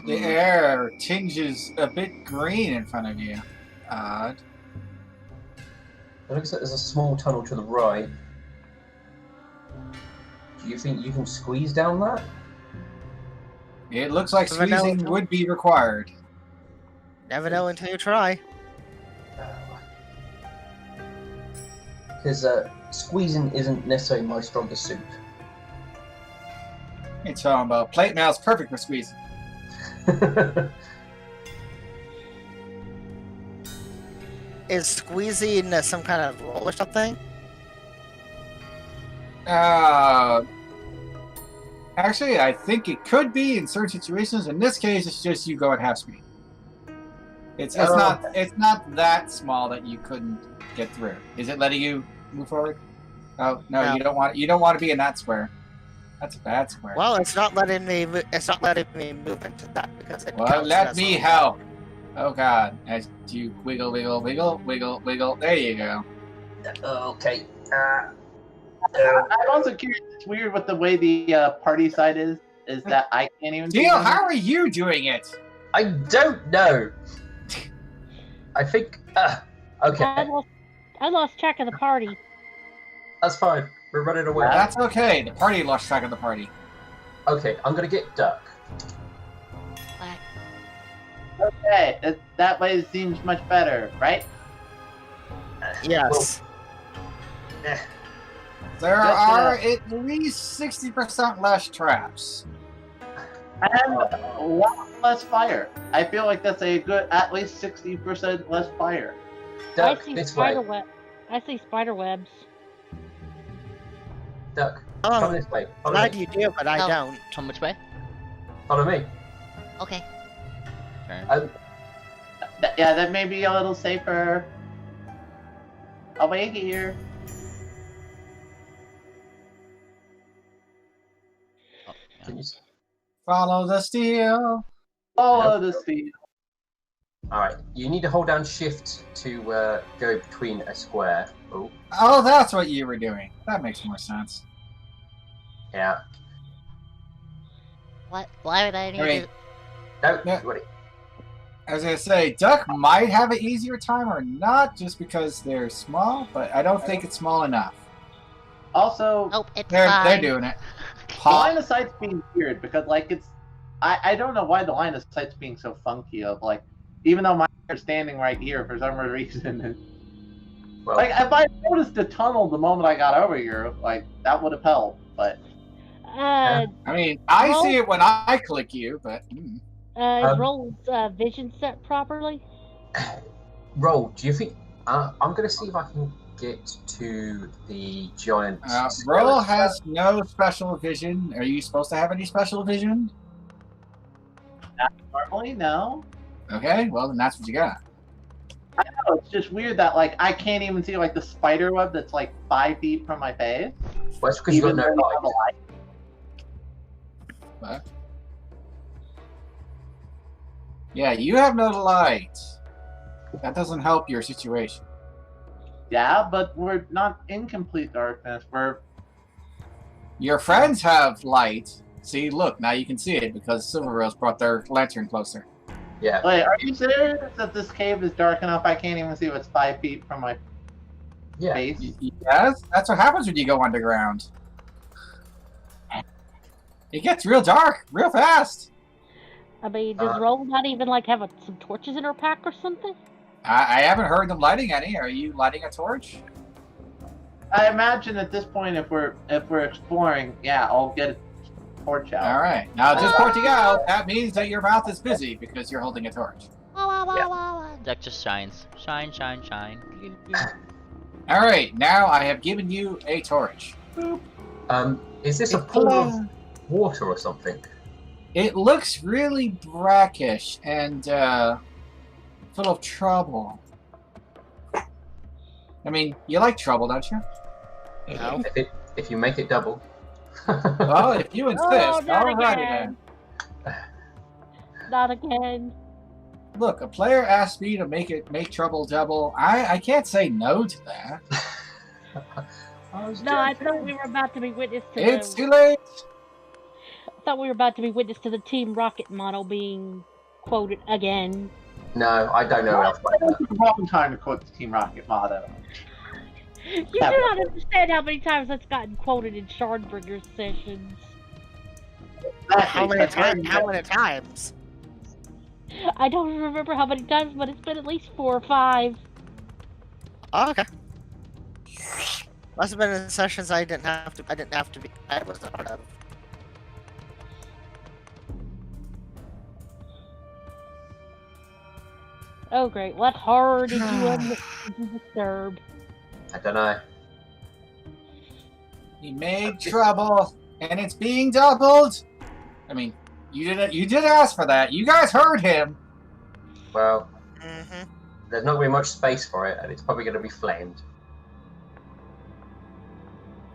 The air tinges a bit green in front of you. Odd. It looks like there's a small tunnel to the right. Do you think you can squeeze down that? It looks like squeezing would be required. Never know until you try. Because squeezing isn't necessarily my strongest suit. You're talking about plate mail's perfect for squeezing. Is squeezing some kind of roll or something? Actually, I think it could be in certain situations. In this case, it's just you go at half speed. It's not that small that you couldn't get through. Is it letting you move forward? Oh no, you don't want to be in that square. That's a bad square. Well, it's not letting me. It's not letting me move into that because it. Well, let me help. Oh God! As you wiggle, wiggle, wiggle, wiggle, wiggle. There you go. Okay. I'm also curious. It's weird with the way the party side is that I can't even. Teal, how are you doing it? I don't know. I think. Okay. I lost track of the party. That's fine. We're running away. That's okay. The party lost track of the party. Okay, I'm gonna get Duck. Okay, that way it seems much better, right? Yes. Well, There are at least 60% less traps. And a lot less fire. I feel like that's a good, at least 60% less fire. Duck, I see this way. I see spider webs. Duck, Oh, come this way. Follow glad me. you do, but I don't. Come which way? Follow me. Okay. Turn. Yeah, that may be a little safer. Away here. Oh, yeah. Can you... Follow the steel. Follow the speed. Alright, you need to hold down shift to go between a square. Oh, Oh, that's what you were doing. That makes more sense. yeah. What? Why would I need Wait. to... No, Yeah. ready. I was gonna say, Duck might have an easier time or not, just because they're small, but I don't think it's small enough. Also, Nope, it's They're fine. doing it. the line of sight's being weird because, like, it's. I don't know why the line of sight's being so funky. Of like, even though are standing right here for some reason. Well, Like, if I noticed the tunnel the moment I got over here, like, that would have helped, but. I mean, I Roll. see it when I click you, but... Is Roll's vision set properly? Roll, do you think... I'm going to see if I can get to the giant... Roll has no special vision. Are you supposed to have any special vision? Normally, no. Okay, well, then that's what you got. I know, it's just weird that, like, I can't even see, like, the spider web that's, like, 5 feet from my face. Well, it's because you've got no though I have a light. light. What? Yeah, you have no light. That doesn't help your situation. Yeah, but we're not in complete darkness. We're... Your friends have light. See, look, now you can see it because Silver Rose brought their lantern closer. Yeah. Wait, are you serious that this cave is dark enough I can't even see what's 5 feet from my Yeah. face? Yes, that's what happens when you go underground. It gets real dark, real fast. I mean, does Roll not even like have some torches in her pack or something? I haven't heard them lighting any. Are you lighting a torch? I imagine at this point, if we're exploring, yeah, I'll get a torch out. All right. Now, just pointing out, that means that your mouth is busy because you're holding a torch. Duck just shines. Shine, shine, shine. All right. Now I have given you a torch. Is this a pool of water or something? It looks really brackish and full of trouble. I mean, you like trouble, don't you? No. If you make it double. Well, if you insist, not alrighty again. then. Not again. Look, a player asked me to make trouble double. I can't say no to that. No, I thought we were about to be witness to It's too late. I thought we were about to be witness to the Team Rocket model being quoted again. No, I don't know else like that. It's the wrong time to quote the Team Rocket motto. You do not understand how many times that's gotten quoted in Shardbringers sessions. How many times? I don't remember how many times, but it's been at least 4 or 5. Oh, okay. Must have been in sessions I didn't have to be. I was a part of. Oh great, what horror did you disturb? I don't know. He made trouble, and it's being doubled. I mean, you did ask for that. You guys heard him. Well, Mm-hmm. There's not going to be much space for it, and it's probably going to be flamed.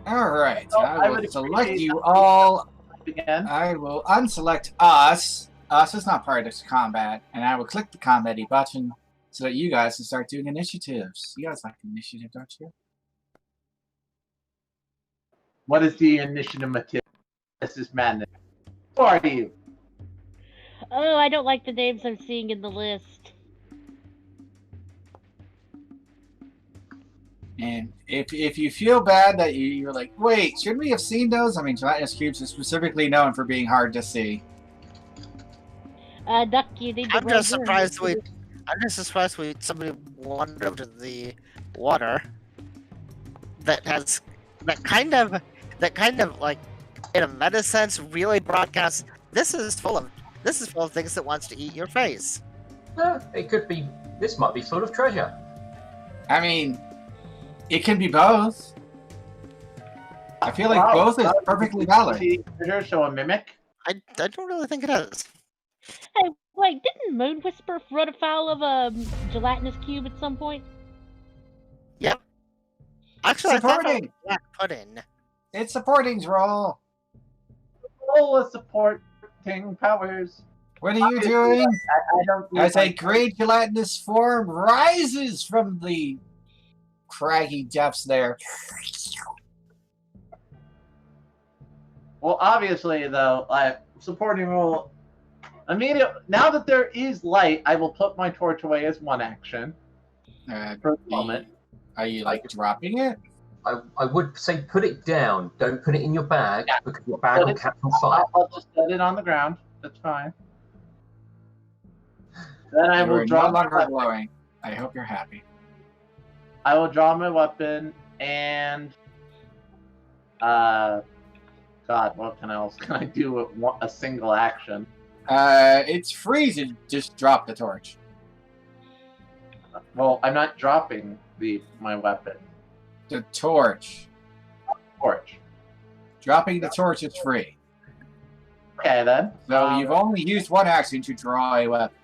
Alright, So I I would will select appreciate you that. all. Again. I will unselect us. Us is not part of this combat, and I will click the combat button so that you guys can start doing initiatives. You guys like initiative, don't you? What is the initiative material? This is madness. Who are you? Oh, I don't like the names I'm seeing in the list. And if you feel bad that you're like, wait, shouldn't we have seen those? I mean, gelatinous cubes is specifically known for being hard to see. Duck, you need to I'm just roll surprised in. somebody wandered out to the water that kind of like in a meta sense really broadcasts this is full of things that wants to eat your face. It could be. This might be full of treasure. I mean, it can be both. I feel like both is perfectly valid. Treasure show a mimic? I don't really think it is. Hey, wait, didn't Moon Whisper run afoul of a gelatinous cube at some point? Yep. Actually, I thought Supporting. Black Pudding. It's supporting's role. Roll of supporting powers. What are you doing? I don't. As a great gelatinous form rises from the craggy depths there. Well, obviously, though, supporting role. Now that there is light, I will put my torch away as one action for the moment. Are you like dropping it? I would say put it down. Don't put it in your bag because your bag will catch on fire. I'll just set it on the ground. That's fine. Then I will You're draw no my longer weapon. glowing. I hope you're happy. I will draw my weapon and God, what else can I do with a single action? It's free to just drop the torch. Well, I'm not dropping my weapon. The torch. Torch. Dropping the torch is free. Okay then. So you've only used one action to draw a weapon.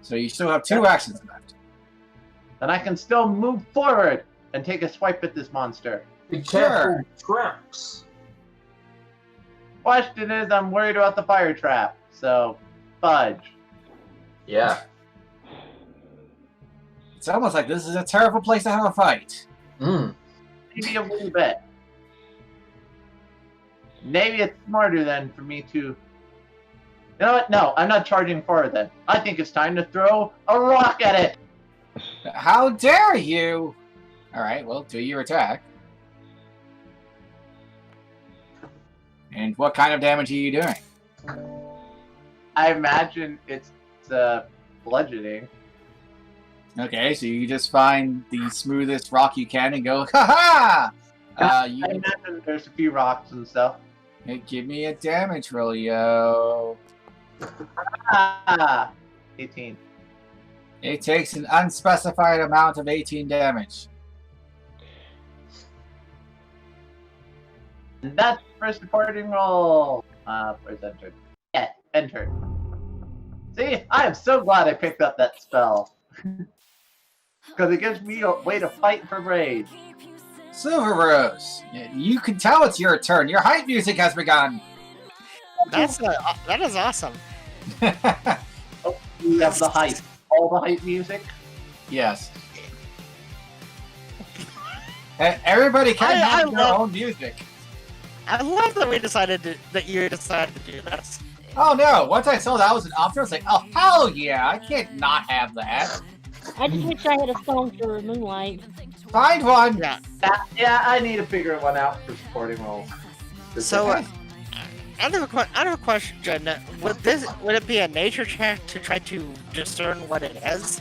So you still have 2 actions left. Then I can still move forward and take a swipe at this monster. Be careful, traps. Question is, I'm worried about the fire trap. So, fudge. Yeah. It's almost like this is a terrible place to have a fight. Maybe a little bit. Maybe it's smarter then for me to... You know what? No, I'm not charging forward then. I think it's time to throw a rock at it. How dare you! Alright, well, do your attack. And what kind of damage are you doing? I imagine it's bludgeoning. Okay, so you just find the smoothest rock you can and go, ha-ha! I imagine there's a few rocks and stuff. Hey, give me a damage roll, yo. 18. It takes an unspecified amount of 18 damage. And that's first supporting roll. Where's entered? Yeah, entered. See, I am so glad I picked up that spell. Because it gives me a way to fight for rage. Silver Rose, you can tell it's your turn. Your hype music has begun. That is awesome. Oh, you have the hype. All the hype music? Yes. Everybody can have their own music. I love that you decided to do this. Oh no, once I saw that was an option, I was like, oh hell yeah, I can't not have that. I just wish I had a song for Moonlight. Find one! Yeah. Yeah, I need to figure one out for supporting roles. So, I have a question. Would it be a nature check to try to discern what it is?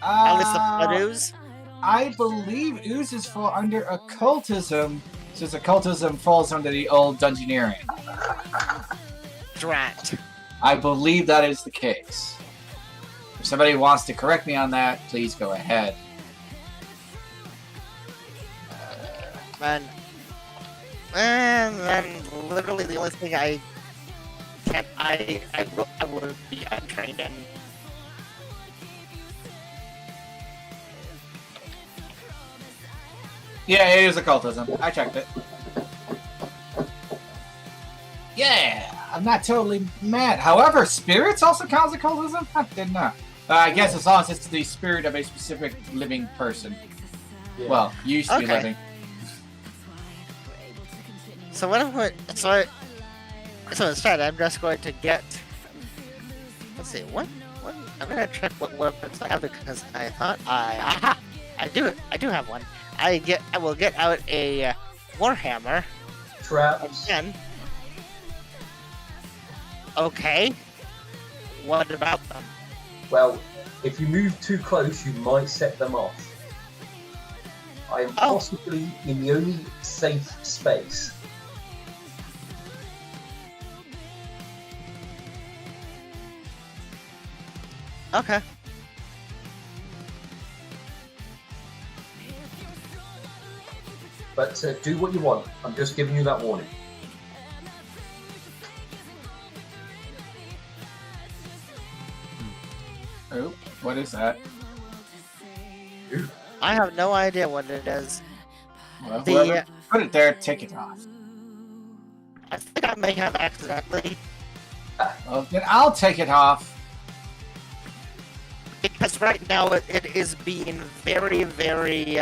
At least the ooze? I believe oozes fall under occultism, since occultism falls under the old dungeoneering. Drat. I believe that is the case. If somebody wants to correct me on that, please go ahead. And then literally the only thing I would be untrained in Yeah, it is occultism. I checked it. Yeah, I'm not totally mad. However, spirits also counts occultism? I didn't know. I guess as long as it's the spirit of a specific living person. Yeah. Well, used to be living. So what I'm so instead I'm just going to get. Let's see, what I'm gonna check what weapons I have because I thought I do have one. I will get out a warhammer. Traps. Again. Okay. What about them? Well, if you move too close, you might set them off. I am possibly in the only safe space. Okay. But do what you want. I'm just giving you that warning. Oh, what is that? I have no idea what it is. Well, whoever put it there, take it off. I think I may have accidentally. Well, then I'll take it off. Because right now it is being very, very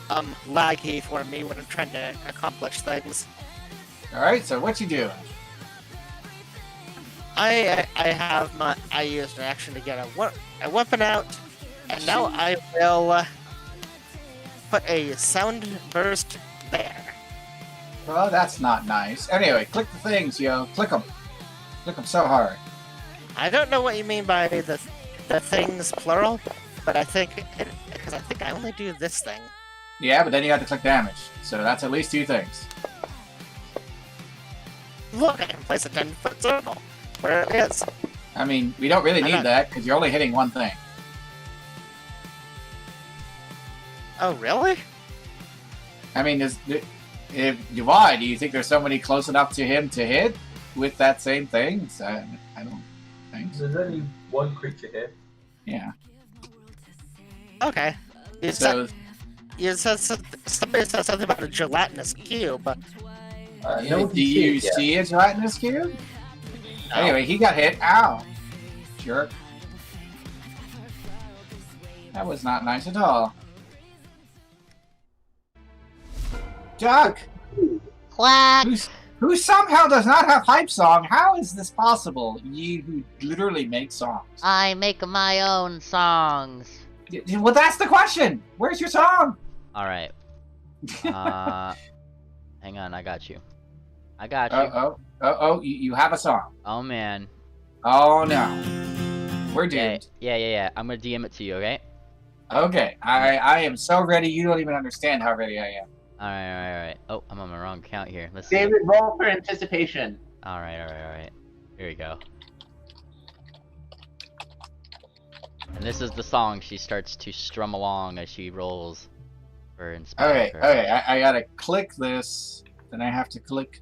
laggy for me when I'm trying to accomplish things. Alright, so what you doing? I used an action to get a weapon out, and now I will put a sound burst there. Well, that's not nice. Anyway, click the things, yo. Click them. Click them so hard. I don't know what you mean by the things plural, but I think because I think I only do this thing. Yeah, but then you have to click damage, so that's at least 2 things. Look, I can place a 10-foot circle where it is. I mean, we don't really need that because you're only hitting one thing. Oh, really? I mean, why do you think there's somebody close enough to him to hit with that same thing? So, I don't think so. There's only one creature here. Yeah. Okay. Somebody said something about a gelatinous cube. Do you see a gelatinous cube? No. Anyway, he got hit. Ow. Jerk. That was not nice at all. Duck! Quack! Who somehow does not have hype song? How is this possible? You who literally make songs. I make my own songs. Well, that's the question. Where's your song? Alright. Hang on, I got you. I got you. You have a song. Oh, man. Oh, no. We're doomed. Yeah. I'm gonna DM it to you, okay? Okay. I am so ready, you don't even understand how ready I am. Alright. Oh, I'm on my wrong account here. Let's see. David, roll for anticipation. Alright. Here we go. And this is the song she starts to strum along as she rolls for inspiration. Okay. I gotta click this. Then I have to click.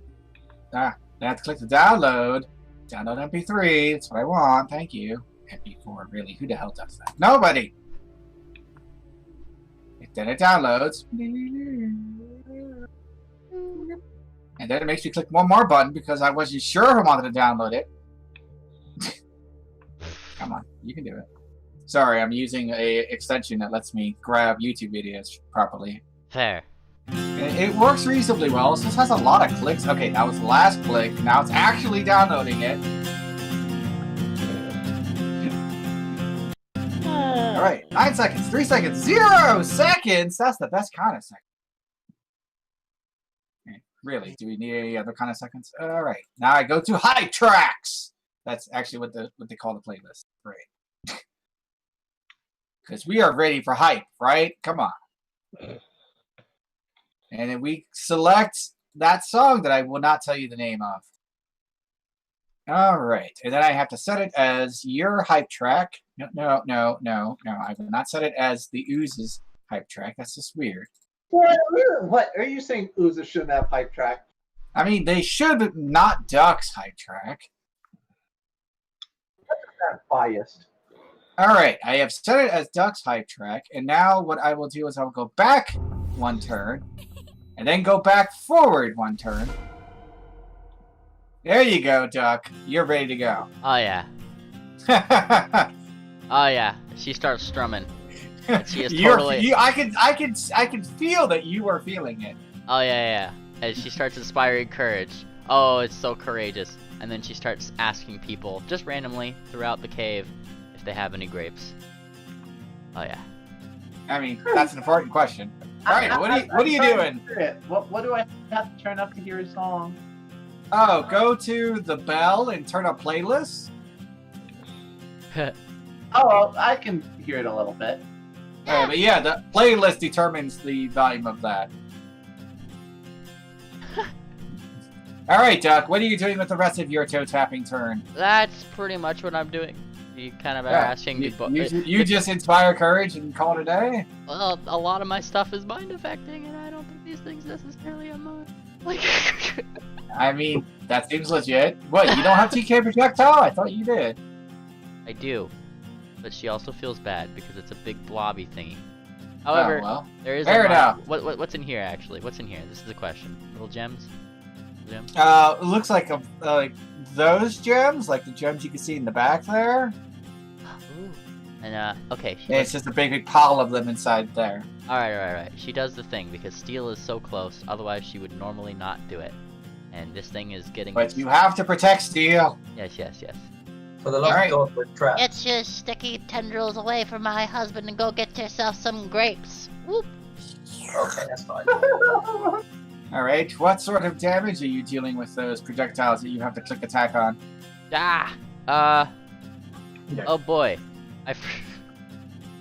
I have to click the download. Download MP3. That's what I want. Thank you. MP4, really? Who the hell does that? Nobody! Then it downloads. And then it makes me click one more button because I wasn't sure who wanted to download it. Come on, you can do it. Sorry, I'm using a extension that lets me grab YouTube videos properly. Fair. And it works reasonably well. This has a lot of clicks. Okay, that was the last click. Now it's actually downloading it. Alright, 9 seconds, 3 seconds, 0 seconds! That's the best kind of second. Really, do we need any other kind of seconds? Alright, now I go to hype tracks! That's actually what they call the playlist. Great. Because we are ready for hype, right? Come on. And then we select that song that I will not tell you the name of. Alright, and then I have to set it as your hype track. No. I will not set it as the Ooze's hype track. That's just weird. What? Are you saying Ooze shouldn't have hype track? I mean, they should, but not Duck's hype track. That's biased. Alright, I have set it as Duck's hype track, and now what I will do is I will go back 1 turn, and then go back forward 1 turn. There you go, Duck. You're ready to go. Oh yeah. Oh yeah. She starts strumming. And she is totally. I can feel that you are feeling it. Oh yeah. And she starts inspiring courage. Oh, it's so courageous. And then she starts asking people, just randomly, throughout the cave, if they have any grapes. Oh yeah. I mean, that's an important question. Alright, what are you doing? What do I have to turn up to hear a song? Oh, go to the bell and turn up playlist. Oh, I can hear it a little bit. But yeah, the playlist determines the volume of that. Alright, Duck, what are you doing with the rest of your toe tapping turn? That's pretty much what I'm doing. You kind of are asking me. You just inspire courage and call it a day? Well, a lot of my stuff is mind affecting, and I don't think these things necessarily are mine. Like. I mean, that seems legit. What, you don't have TK projectile? I thought you did. I do. But she also feels bad because it's a big blobby thingy. However, there is fair enough. What's in here actually? What's in here? This is a question. Little gems? Gems? It looks like like those gems, like the gems you can see in the back there. Ooh. And okay. It's just a big pile of them inside there. Alright. She does the thing because steel is so close, otherwise she would normally not do it. And this thing is getting. But you have to protect steel. Yes. For the love of God, we're trapped. Get your sticky tendrils away from my husband and go get yourself some grapes. Whoop. Okay, that's fine. Alright, what sort of damage are you dealing with those projectiles that you have to click attack on? Oh boy.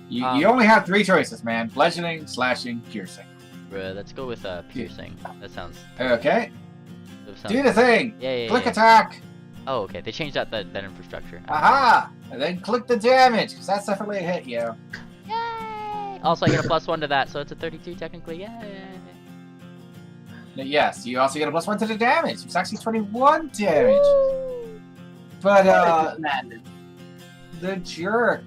You only have 3 choices, man. Bludgeoning, slashing, piercing. Let's go with piercing. That sounds... Okay. Do the thing! Yeah. Click attack! Oh, okay. They changed that infrastructure. Aha! And then click the damage, because that's definitely a hit, yo. Yay! Also, I get a +1 to that, so it's a 32 technically. Yay! Yes, you also get a +1 to the damage. It's actually 21 damage. Woo! But, the jerk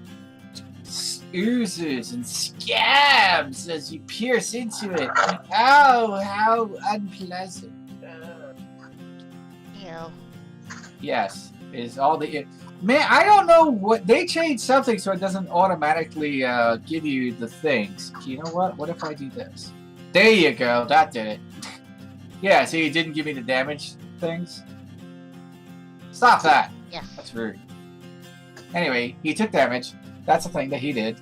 oozes and scabs as you pierce into it. Ow, how unpleasant. Ew. Yes, is all the... Man, I don't know what... They changed something so it doesn't automatically give you the things. You know what? What if I do this? There you go. That did it. Yeah, so you didn't give me the damage things? Stop that! Yes. That's rude. Anyway, he took damage. That's the thing that he did.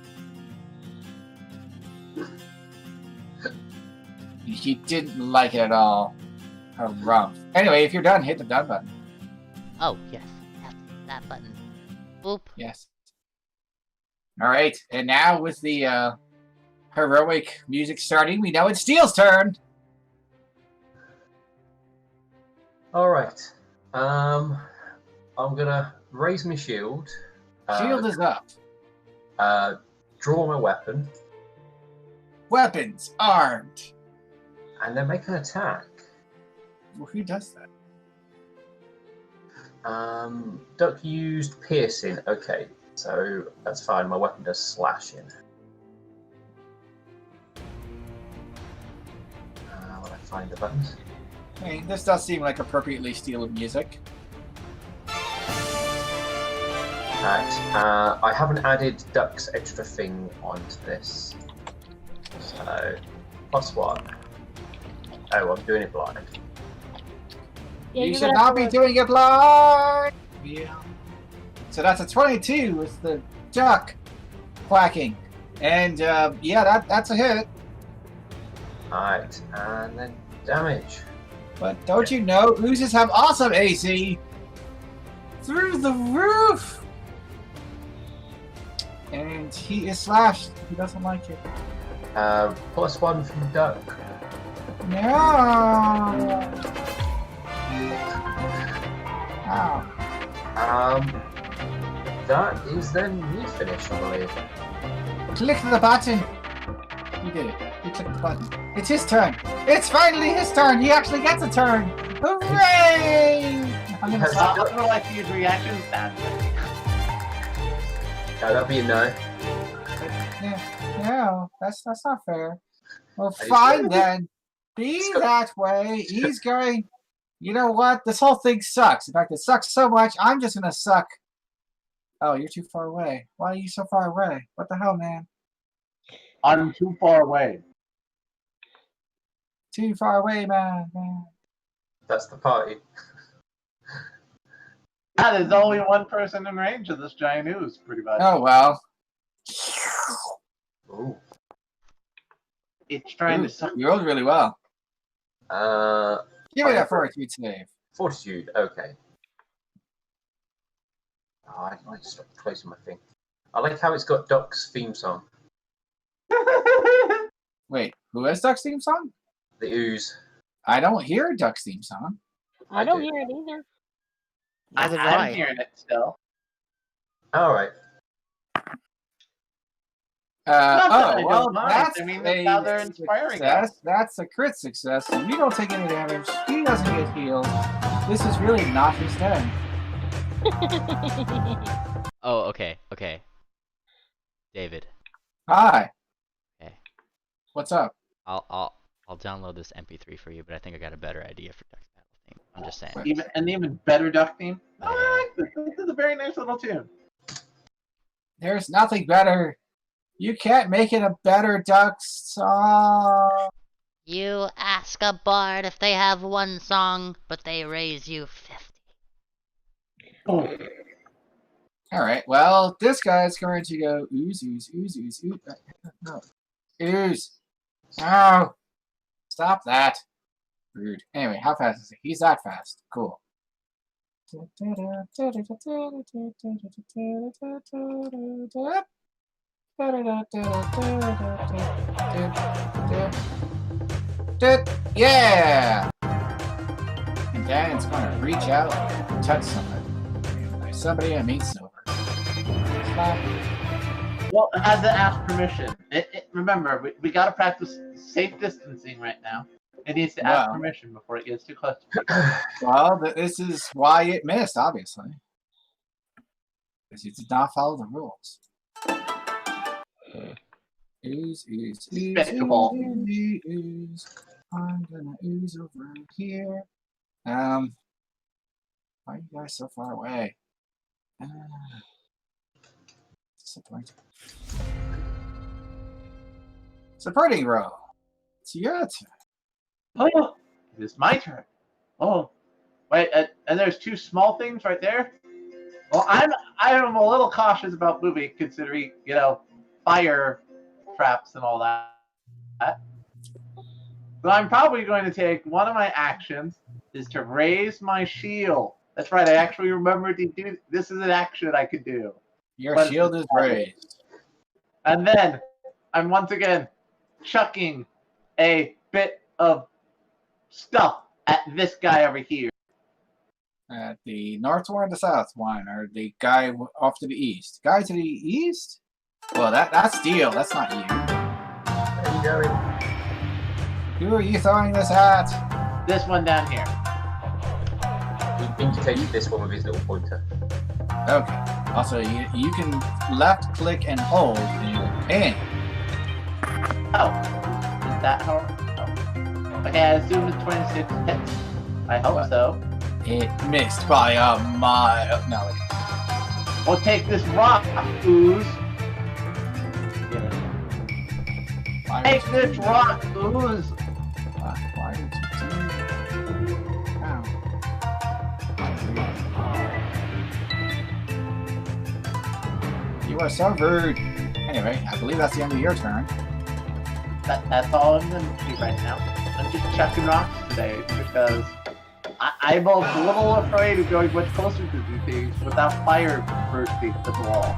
He didn't like it at all. Harumph. Anyway, if you're done, hit the done button. Oh, yes. That button. Boop. Yes. Alright, and now with the heroic music starting, we know it's Steel's turn! Alright. I'm gonna raise my shield. Shield is up. Draw my weapon. Weapons armed. And then make an attack. Well, who does that? Duck used piercing. Okay, so that's fine. My weapon does slashing. When I find the buttons. I mean, this does seem like appropriately Steel music. Right. I haven't added Duck's extra thing onto this. So, +1. Oh, I'm doing it blind. Yeah, you should not be doing it blind! Yeah. So that's a 22 with the duck quacking. And, yeah, that's a hit. Alright, and then damage. But don't you know, oozes have awesome AC! Through the roof! And he is slashed. He doesn't like it. +1 from Duck. No! Ow. That is then me finish, I believe. Click the button! You did it. You clicked the button. It's his turn! It's finally his turn! He actually gets a turn! Hooray! I'm gonna stop. I don't like these reactions. No, that'd be a no. Yeah, no, that's not fair. Well, Are you fine sure? then. Be that way. He's going. You know what? This whole thing sucks. In fact, it sucks so much. I'm just gonna suck. Oh, you're too far away. Why are you so far away? What the hell, man? I'm too far away. Too far away, man. That's the party. There's only one person in range of this giant ooze, pretty much. Oh well. Ooh. It's trying Ooh, to suck. you rolled really well. Give me that for fortitude save. Fortitude, okay. Oh, I might stop closing my thing. I like how it's got Duck's theme song. Wait, who has Duck's theme song? The ooze. I don't hear Duck's theme song. I don't hear it either. I'm hearing it still. Alright. Well, that's now they're inspiring success. That's a crit success. So you don't take any damage. He doesn't get healed. This is really not his turn. Oh, okay. David. Hi. Okay. What's up? I'll download this MP3 for you, but I think I got a better idea for Duck's battle theme. I'm just saying. An even better Duck theme. Oh, I like this. This is a very nice little tune. There's nothing better. You can't make it a better Duck song. You ask a bard if they have one song, but they raise you 50. Oh. Alright, well, this guy's going to go ooze, ooze, ooze, ooze, ooze. No. Ooze. No. Stop that. Rude. Anyway, how fast is he? He's that fast. Cool. Yeah! And then it's going to reach out and touch somebody. There's somebody that means silver. Well, it has to ask permission. Remember, we got to practice safe distancing right now. It needs to ask permission before it gets too close to people. Well, this is why it missed, obviously. Because it did not follow the rules. Ooze, ooze, ooze, ooze, ooze. I'm gonna ooze over here. Why are you guys so far away? Disappointing. Supporting row. It's your turn. Oh, it's my turn. Oh, wait, and there's two small things right there. Well, I'm a little cautious about moving, considering fire traps and all that. So I'm probably going to take one of my actions is to raise my shield. That's right. I actually remembered to do. This is an action I could do. Your shield is raised. And then I'm once again chucking a bit of stuff at this guy over here. At the north one or the south one, or the guy off to the east? Guy to the east? Well, that's Steel. That's not you. Where are you going? Who are you throwing this at? This one down here. He indicated this one with his little pointer. Okay. Also, you can left click and hold and aim. Oh, is that how? Oh. Okay, I assume it's 26 hits. I hope so. It missed by a mile. No. We'll take this rock, ooze. Take this rock, ooze. Why did you do that? Ow. You are so rude. Anyway, I believe that's the end of your turn. That's all I'm going to do right now. I'm just chucking rocks today because I'm a little afraid of going much closer to these things without fire bursting at the wall.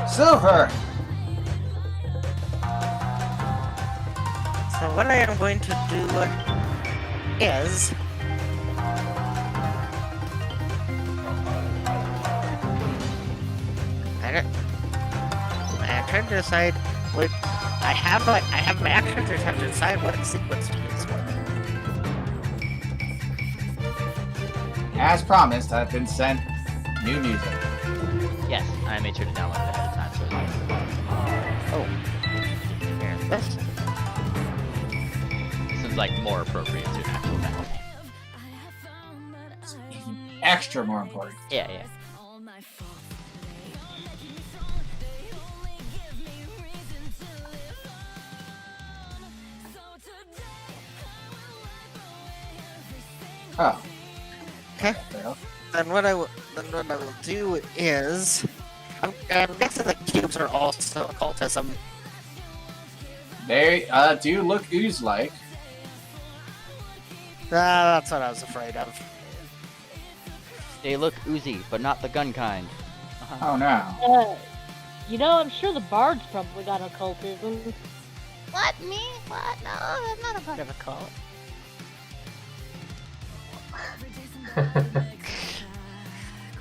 Silver! So what I am going to do is I'm trying to decide what I have my actions. I have to decide what sequence to use. As promised, I've been sent new music. Yes, I made sure to download it ahead of time, so it's Oh. This? this seems like more appropriate to an actual battle game. Even extra more important. Yeah, yeah. Oh. Okay. Then what I will do is, I'm guessing the cubes are also occultism. They do look ooze-like. That's what I was afraid of. They look oozy, but not the gun kind. Oh no. You know, I'm sure the bards probably got occultism. What, me? What? No, I'm not a part of a cult.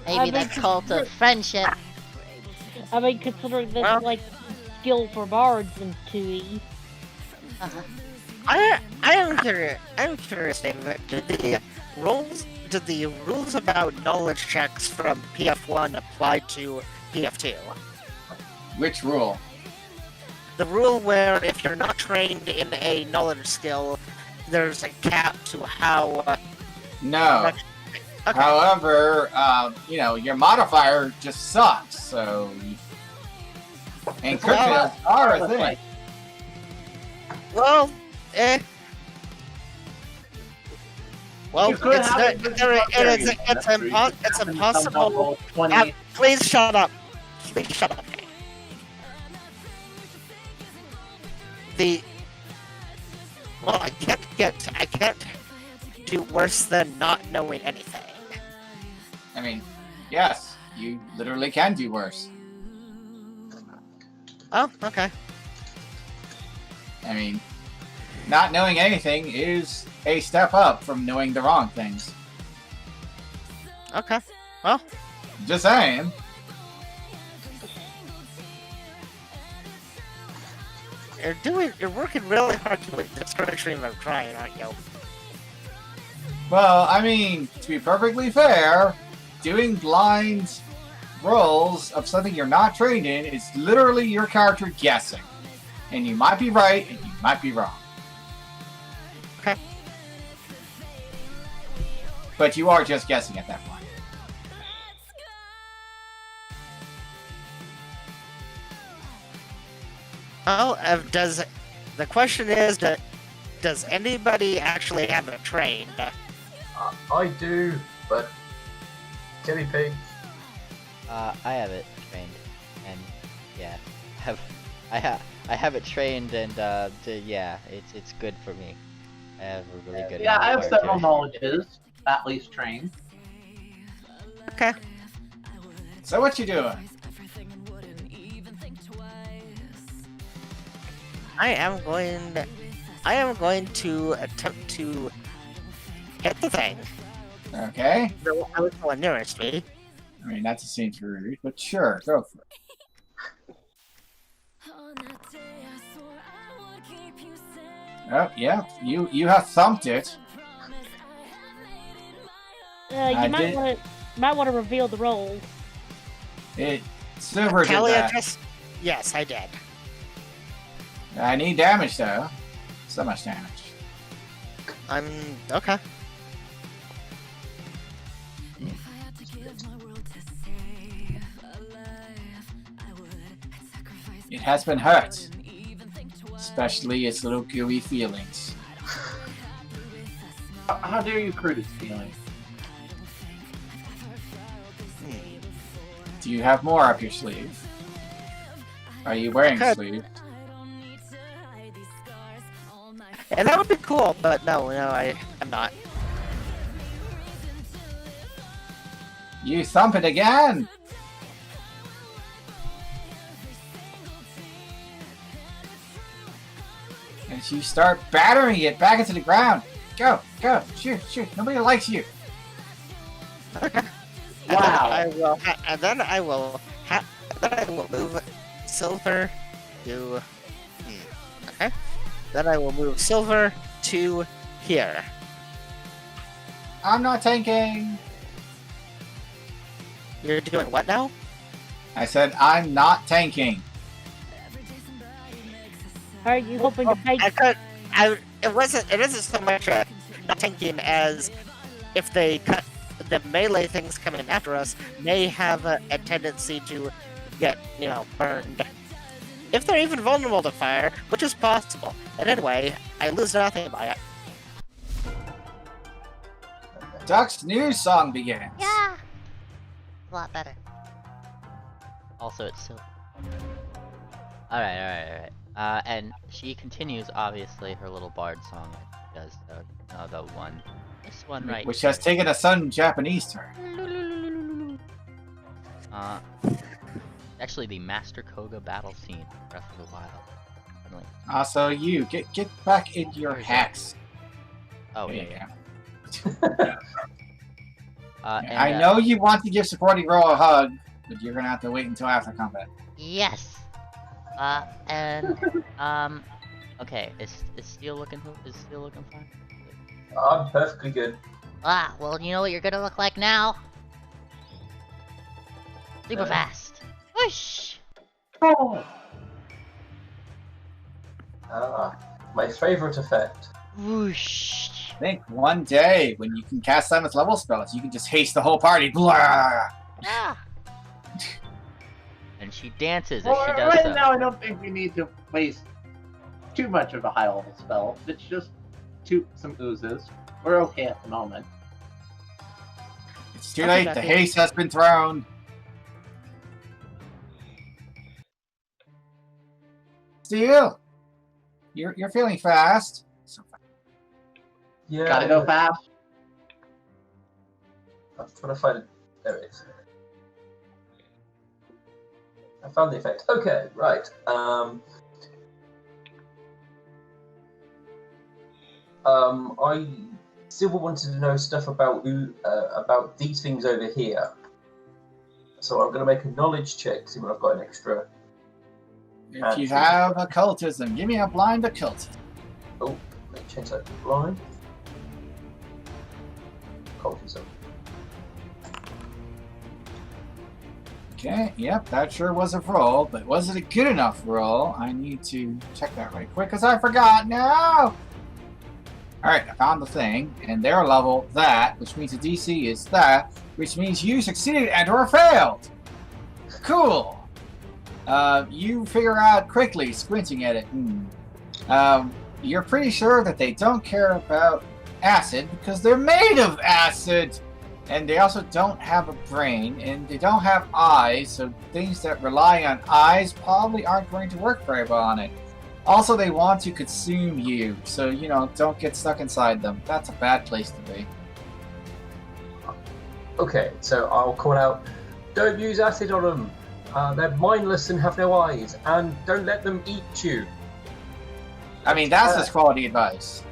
Maybe the cult of friendship. I mean, considering this like skill for bards in 2E. I am curious. I'm curious, David. Did the rules about knowledge checks from PF1 apply to PF2? Which rule? The rule where if you're not trained in a knowledge skill, there's a cap to how. No. Okay. However, you know, your modifier just sucks, so. And cryptids are a thing. Well, Well, You could it's have not, it with it's impossible. 20. Please shut up. Please shut up. Well, I can't do worse than not knowing anything. I mean, yes, you literally can do worse. Oh, okay. I mean, not knowing anything is a step up from knowing the wrong things. Okay. Well, Just saying. you're working really hard to discourage me from trying, aren't you? Well, I mean, to be perfectly fair, doing blind rolls of something you're not trained in is literally your character guessing. And you might be right, and you might be wrong. Okay. But you are just guessing at that point. Well, the question is, does anybody actually have it trained? I do, but Guinea Pig. I have it trained, and yeah, I have it trained, and yeah, it's good for me. I have a really good. Yeah, I have modifier to several it. knowledges, at least trained. Okay. So what you doing? I am going to attempt to hit the thing. Okay. The one nearest me. I mean, that seems rude, but sure, go for it. Oh, yeah, you have thumped it. You I might want to reveal the roles. It Silver did Talia that. Yes, I did. I need damage, though. So much damage. I'm okay. It has been hurt. Especially its little gooey feelings. How dare you crude its feelings? Do you have more up your sleeve? Are you wearing a sleeve? And that would be cool, but no, I'm not. You thump it again! And you start battering it back into the ground. Go, go, shoot, shoot. Nobody likes you. Wow. And then I will move Silver to. Okay. Then I will move Silver to here. I'm not tanking. You're doing what now? I said I'm not tanking. Are you hoping to fight? It isn't so much not thinking as if they cut the melee things coming after us may have a tendency to get, burned. If they're even vulnerable to fire, which is possible. And anyway, I lose nothing by it. Duck's new song begins. Yeah. A lot better. Also, it's silly. Alright. And she continues, obviously, her little bard song that she does. The one. This one right Which here. has taken a sudden Japanese turn. Actually, the Master Koga battle scene, Breath of the Wild. Suddenly. Also, you get back into your hacks. Oh yeah. I know you want to give supporting roll a hug, but you're gonna have to wait until after combat. Yes. Okay, is Steel looking fine? I'm perfectly good. Well, you know what you're gonna look like now? Super fast. Whoosh! My favorite effect. Whoosh! I think one day when you can cast 7th level spells, you can just haste the whole party. Blah! Ah! And she dances as Well, she does right so. now, I don't think we need to waste too much of a high level spell. It's just some oozes. We're okay at the moment. It's too late. The haste has been thrown. Steel, you're feeling fast. So fast. Yeah. Gotta go fast. I'm trying to find it. There it is. I found the effect. Okay, right. I still wanted to know stuff about these things over here. So I'm going to make a knowledge check, see what I've got an extra. If you have occultism, give me a blind occultism. Oh, let me change that to blind. Occultism. Okay, yep, that sure was a roll, but was it a good enough roll? I need to check that right quick, because I forgot. No! Alright, I found the thing, and their level, that, which means the DC is that, which means you succeeded and or failed. Cool. You figure out quickly, squinting at it. You're pretty sure that they don't care about acid, because they're made of acid! And they also don't have a brain, and they don't have eyes, so things that rely on eyes probably aren't going to work very well on it. Also, they want to consume you, so, don't get stuck inside them. That's a bad place to be. Okay, so I'll call out, don't use acid on them. They're mindless and have no eyes, and don't let them eat you. I mean, that's just quality advice.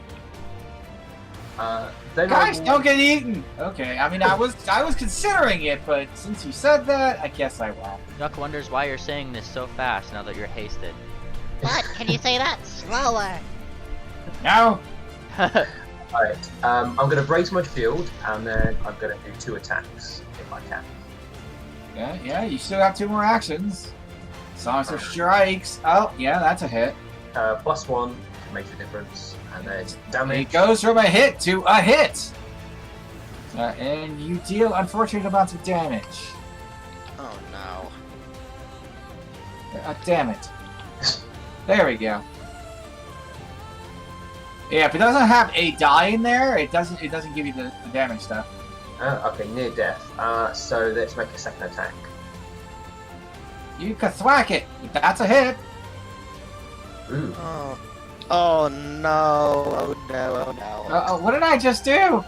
Guys, don't get eaten! Okay, I mean, I was considering it, but since you said that, I guess I will. Duck wonders why you're saying this so fast now that you're hasted. What? Can you say that slower? No! Alright, I'm going to brace my shield, and then I'm going to do 2 attacks, if I can. Yeah, you still have 2 more actions. As long as they're strikes. Oh, yeah, that's a hit. +1 makes a difference, and then damage. It goes from a hit to a hit! And you deal unfortunate amounts of damage. Oh no. Damn it. There we go. Yeah, if it doesn't have a die in there, it doesn't give you the damage stuff. Okay, near death. So let's make a second attack. You can thwack it. That's a hit. Ooh. Oh no. Oh no. What did I just do?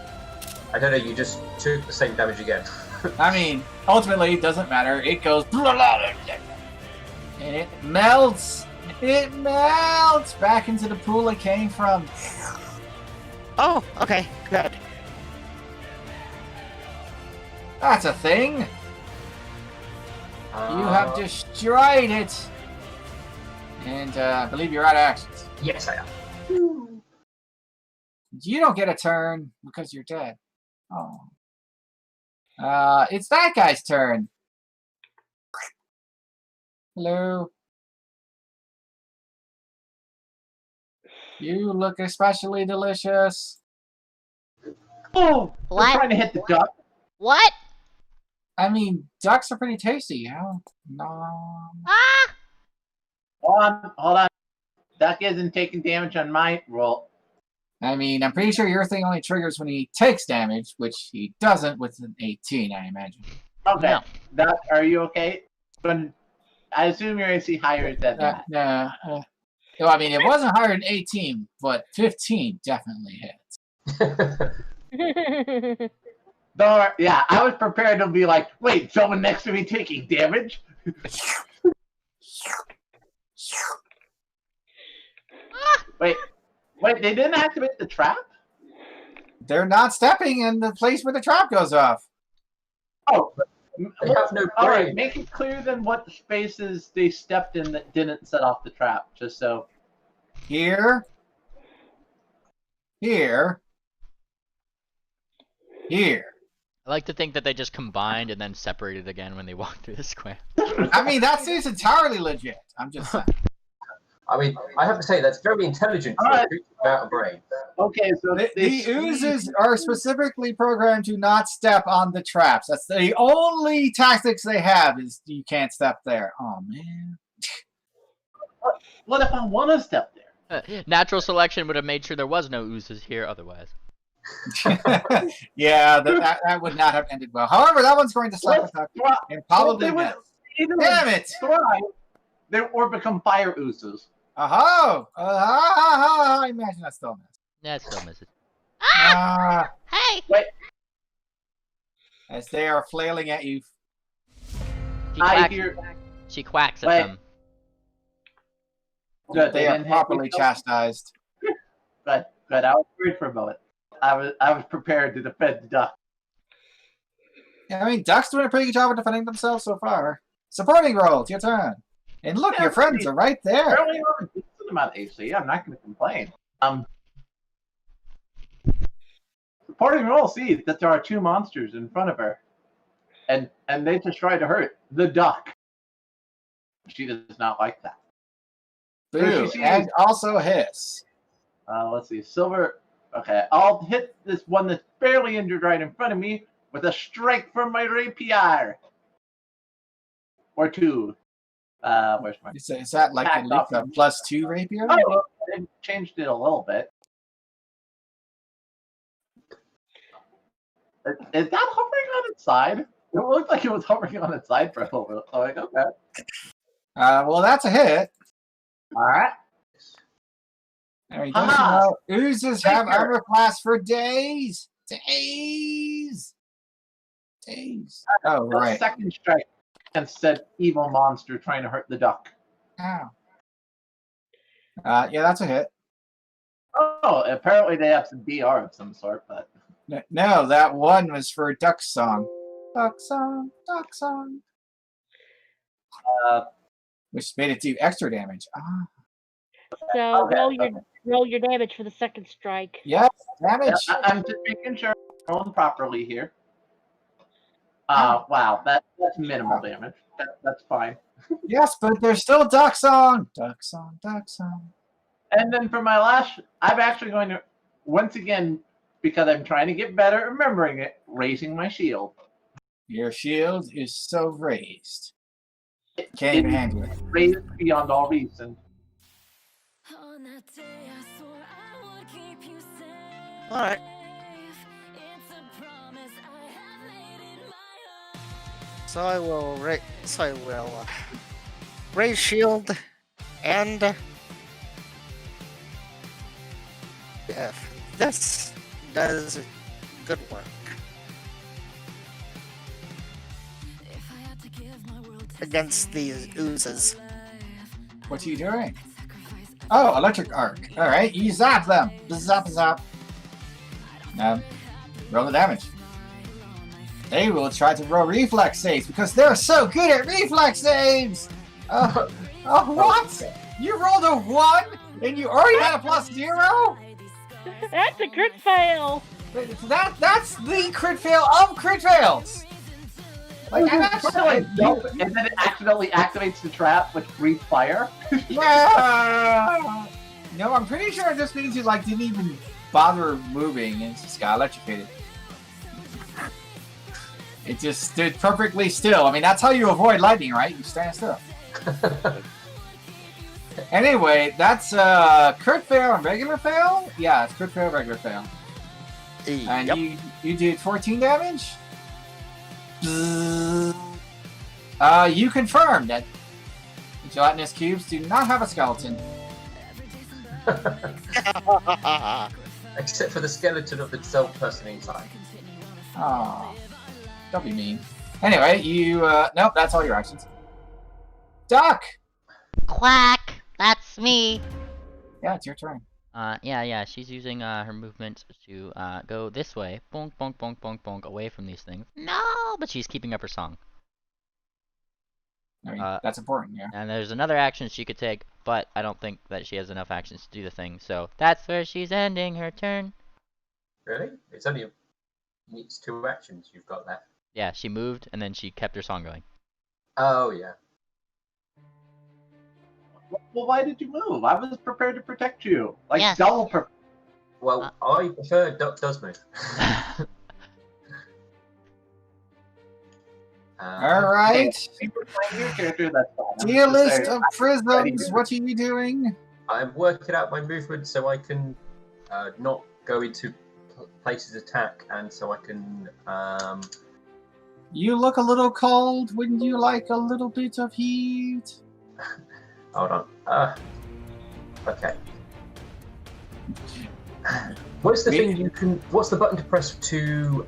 I don't know, you just took the same damage again. I mean, ultimately, it doesn't matter. It goes... And it melts. It melts back into the pool it came from. Oh, okay, good. That's a thing. You have destroyed it. And I believe you're out of actions. Yes, I am. You don't get a turn because you're dead. Oh. It's that guy's turn. Hello. You look especially delicious. Oh, they're What? trying to hit the duck. What? I mean, ducks are pretty tasty, No. Ah! Hold on. Duck isn't taking damage on my roll. I mean, I'm pretty sure your thing only triggers when he takes damage, which he doesn't with an 18, I imagine. Okay. No. Duck, are you okay? I assume your AC higher than that. Well, I mean, it wasn't higher than 18, but 15 definitely hits. Yeah, I was prepared to be like, wait, someone next to me taking damage? Wait, they didn't activate the trap? They're not stepping in the place where the trap goes off. Oh, They have no all right. brain. Make it clear then what spaces they stepped in that didn't set off the trap, just so. Here. Here. Here. I like to think that they just combined and then separated again when they walked through the square. I mean, that seems entirely legit. I'm just saying. I mean, I have to say that's very intelligent for a creature without a brain. Okay, so The oozes are specifically programmed to not step on the traps. That's the only tactics they have is you can't step there. Oh, man. What if I want to step there? Natural selection would have made sure there was no oozes here otherwise. Yeah, that would not have ended well. However, that one's going to slap attack and probably miss. Damn it! Thrive, or become fire oozes. I imagine that still missed. Yeah, it still misses. Ah, Hey! Wait, as they are flailing at you. She quacks at Wait. them. Good, They are didn't hit properly me. chastised. Good. I was worried for a moment. I was prepared to defend the duck. Yeah, I mean, Duck's doing a pretty good job of defending themselves so far. Supporting roll, it's your turn. And look, your friends are right there. Apparently, I'm a decent amount of AC. I'm not going to complain. Supporting roll sees that there are two monsters in front of her, and they just try to hurt the duck. She does not like that. Boo, and also hiss. Let's see, silver. Okay, I'll hit this one that's barely injured right in front of me with a strike from my rapier. Or two. Where's my? Is that like at least a +2 rapier? Oh, they changed it a little bit. Is that hovering on its side? It looked like it was hovering on its side for a little bit. So like, okay. Well, that's a hit. All right. I mean, don't you know, oozes have armor class for days. Oh, right. Second strike against said evil monster trying to hurt the duck. Ow. Yeah, that's a hit. Oh, apparently they have some DR of some sort, but. No, that one was for Duck Song. Duck Song, Duck Song. Which made it do extra damage. So Okay, roll your damage for the second strike. Yes, damage. I'm just making sure I'm rolling properly here. Wow, that's minimal damage. That's fine. Yes, but there's still Duck Song. Duck Song, Duck Song. And then for my last, I'm actually going to, once again, because I'm trying to get better at remembering it, raising my shield. Your shield is so raised. Can't even handle it. Raised beyond all reason. Alright. So I will raise shield and if this does good work. Against these oozes. What are you doing? Oh, electric arc. Alright, you zap them. Zap, zap. Roll the damage. They will try to roll reflex saves because they're so good at reflex saves! What? You rolled a 1 and you already had a +0? That's a crit fail! That's the crit fail of crit fails! Like, I'm Like, jump, and then it accidentally activates the trap, which breathes fire. Yeah. No, I'm pretty sure this means you like didn't even bother moving and just got electrocuted. It just stood perfectly still. I mean, that's how you avoid lightning, right? You stand still. Anyway, that's crit fail and regular fail. Yeah, it's crit fail, regular fail. And Yep. you did 14 damage. You confirmed that gelatinous cubes do not have a skeleton. Except for the skeleton of the self person inside. Oh, don't be mean. Anyway, you nope, that's all your actions. Doc! Quack! That's me. Yeah, it's your turn. Yeah, she's using her movement to go this way, bonk, bonk, bonk, bonk, bonk, away from these things. No, but she's keeping up her song. I mean, that's important, yeah. And there's another action she could take, but I don't think that she has enough actions to do the thing, so that's where she's ending her turn. Really? It's only it's 2 actions you've got left. Yeah, she moved, and then she kept her song going. Oh, yeah. Well, why did you move? I was prepared to protect you. Like, Yes. double prepared. Well, I prefer Duck does move. Alright. Your character, that's fine. Dear list of prisms, what are you doing? I'm working out my movement so I can not go into places attack, and so I can. You look a little cold. Wouldn't you like a little bit of heat? Hold on. Okay. What's the thing you can? What's the button to press to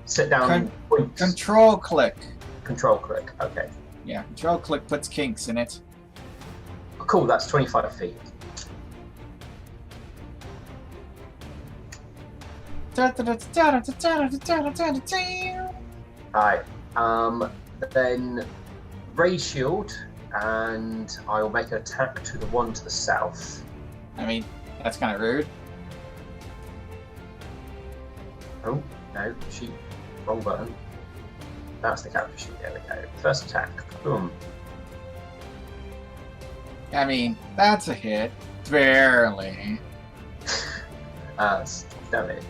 set down points? Control click. Control click. Okay. Yeah, control click puts kinks in it. Oh, cool. That's 25 feet. Alright. Then raise shield, and I will make an attack to the one to the south. I mean, that's kind of rude. Oh no, sheet. Wrong button. That's the character sheet. There we go. First attack. Boom. I mean, that's a hit. Barely. Damage.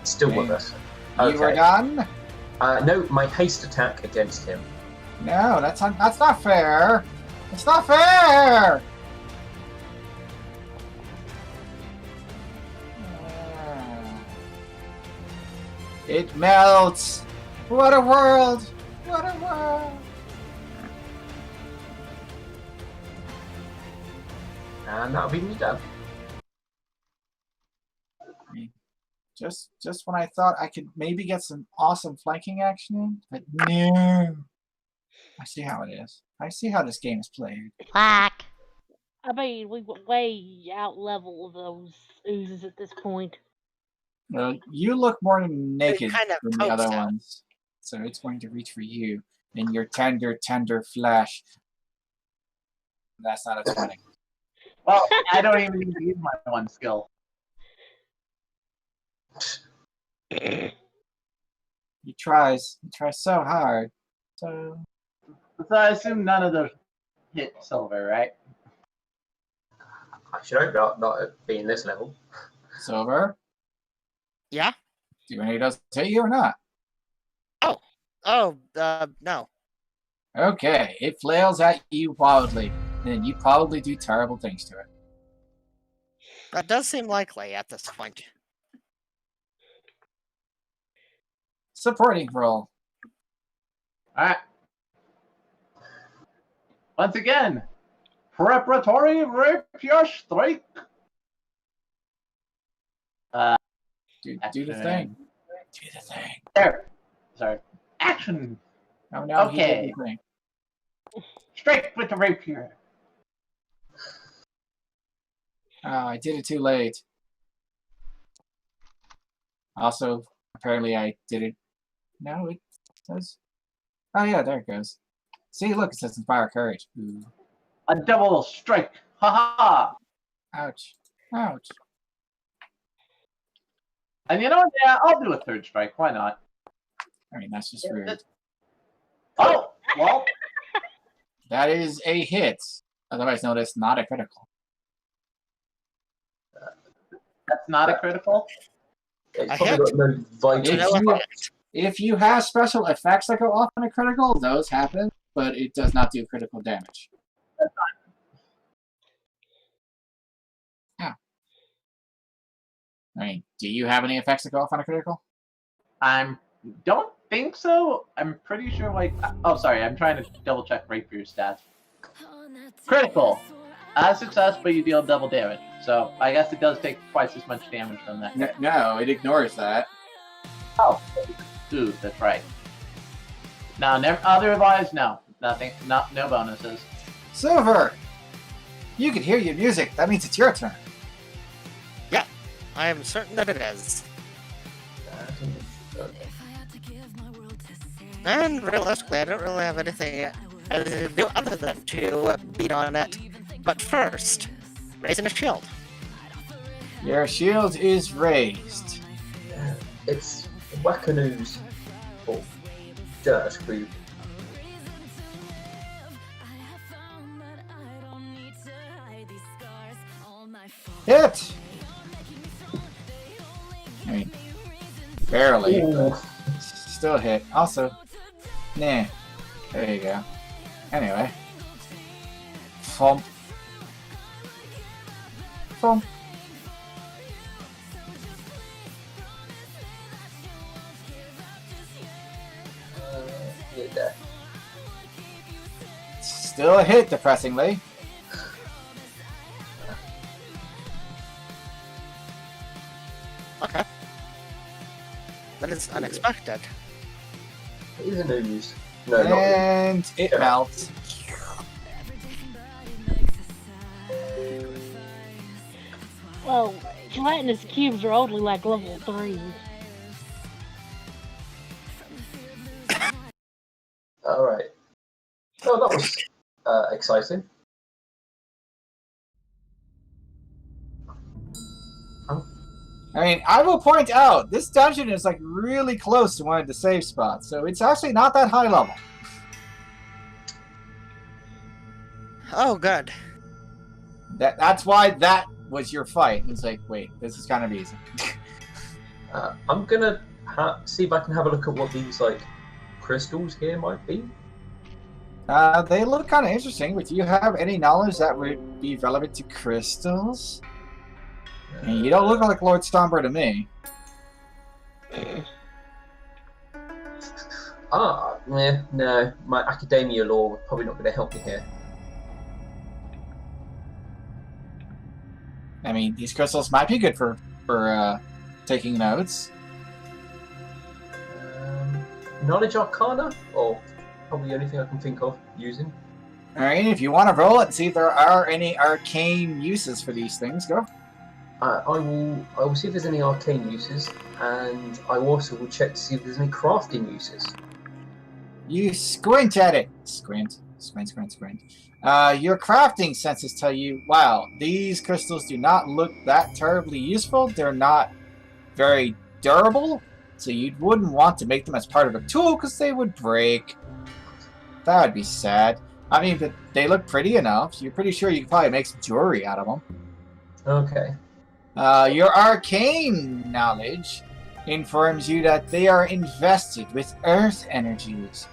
Still Okay. with us. You were done? No, my haste attack against him. No, that's not fair. It's not fair. It melts. What a world. What a world. And that'll be me done. Just when I thought I could maybe get some awesome flanking action in, but no. I see how it is. I see how this game is played. Quack. I mean, we way out level those oozes at this point. Well, you look more naked kind of than the other coaxed out. ones, so it's going to reach for you in your tender, tender flesh. That's not a 20. Well, I don't even need to use my one skill. He tries so hard. So I assume none of those hit Silver, right? I should hope not at being this level. Silver, Yeah? do any of those hit you or not? Oh, no. Okay, it flails at you wildly, and you probably do terrible things to it. That does seem likely at this point. Supporting roll. Alright. Once again, preparatory rapier strike. Do the thing. Do the thing. There. Sorry. Action. Oh no, he Okay. did the thing. Strike with the rapier. Oh, I did it too late. Also, apparently I did it. No, it does. Oh yeah, there it goes. See, look, it says inspire courage. Ooh. A double strike. Ha ha. Ouch. Ouch. And you know what? Yeah, I'll do a third strike. Why not? I mean, that's just rude. Oh, well. That is a hit. Otherwise known as not a critical. That's not a critical? It's probably got no vital. If you have special effects that go off on a critical, those happen, but it does not do critical damage. That's fine. Yeah. I mean, do you have any effects that go off on a critical? I don't think so. I'm pretty sure, like... Oh, sorry. I'm trying to double check right for your stats. Critical. Success, but you deal double damage. So, I guess it does take twice as much damage from that. No, it ignores that. Oh. Ooh, that's right. No, otherwise, no. Nothing. No bonuses. Silver! You can hear your music. That means it's your turn. Yeah, I am certain that it is. And realistically, I don't really have anything to do other than to beat on it. But first, raising a shield. Your shield is raised. It's Wackanoo's or dirt group. Hit! I mean, barely. Still hit. Also, nah. There you go. Anyway. Thump. Thump. Yeah. Still a hit, depressingly. Okay. That is unexpected. It is a news. No, and it melts. Well, gelatinous cubes are only like level 3. Alright. Oh, that was exciting. I mean, I will point out, this dungeon is like really close to one of the save spots, so it's actually not that high level. Oh, good. That's why that was your fight. It's like, wait, this is kind of easy. I'm gonna see if I can have a look at what these like crystals here might be. They look kind of interesting, but do you have any knowledge that would be relevant to crystals? I mean, you don't look like Lord Stomber to me. No. My academia lore is probably not going to help me here. I mean, these crystals might be good for taking notes. Knowledge Arcana? Or probably the only thing I can think of using. Alright, if you want to roll it and see if there are any arcane uses for these things, go. I will see if there's any arcane uses, and I also will check to see if there's any crafting uses. You squint at it. Squint. Your crafting senses tell you, wow, these crystals do not look that terribly useful. They're not very durable, so you wouldn't want to make them as part of a tool because they would break. That would be sad. I mean, but they look pretty enough, so you're pretty sure you could probably make some jewelry out of them. Okay. Your arcane knowledge informs you that they are invested with earth energies.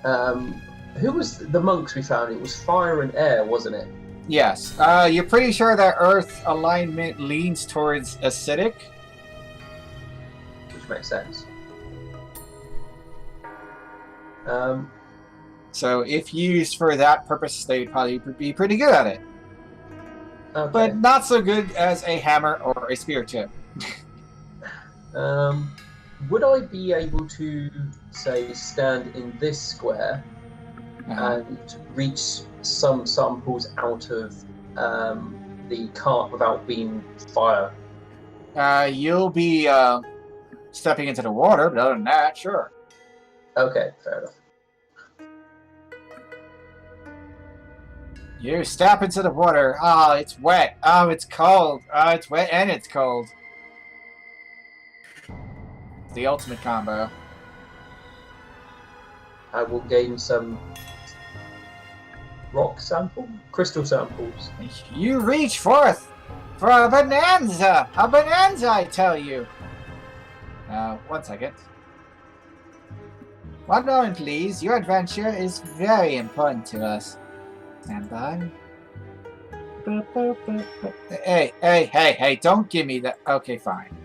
Who was the monks we found? It was fire and air, wasn't it? Yes. You're pretty sure that earth alignment leans towards acidic. Which makes sense. So if used for that purpose, they'd probably be pretty good at it. Okay. But not so good as a hammer or a spear tip. Would I be able to, say, stand in this square and reach some samples out of the cart without being fire? You'll be stepping into the water, but other than that, sure. Okay, fair enough. You step into the water. Oh, it's wet. Oh, it's cold. Oh, it's wet and it's cold. It's the ultimate combo. I will gain some crystal samples. You reach forth for a bonanza! A bonanza, I tell you! 1 second. 1 moment, please. Your adventure is very important to us. Stand by. Hey, don't give me that. Okay, fine.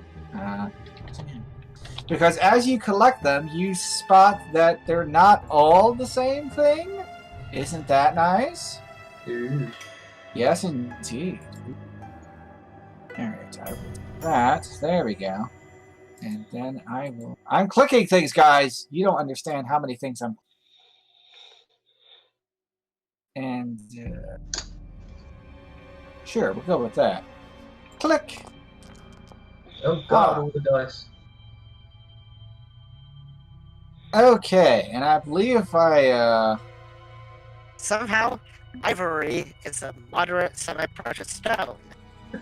Because as you collect them, you spot that they're not all the same thing? Isn't that nice? Ooh. Yes, indeed. Alright, I will do that. There we go. And then I will... I'm clicking things, guys! You don't understand how many things I'm... And, sure, we'll go with that. Click! Oh god, all the dice. Okay, and I believe if I, Somehow, ivory is a moderate semi-precious stone. There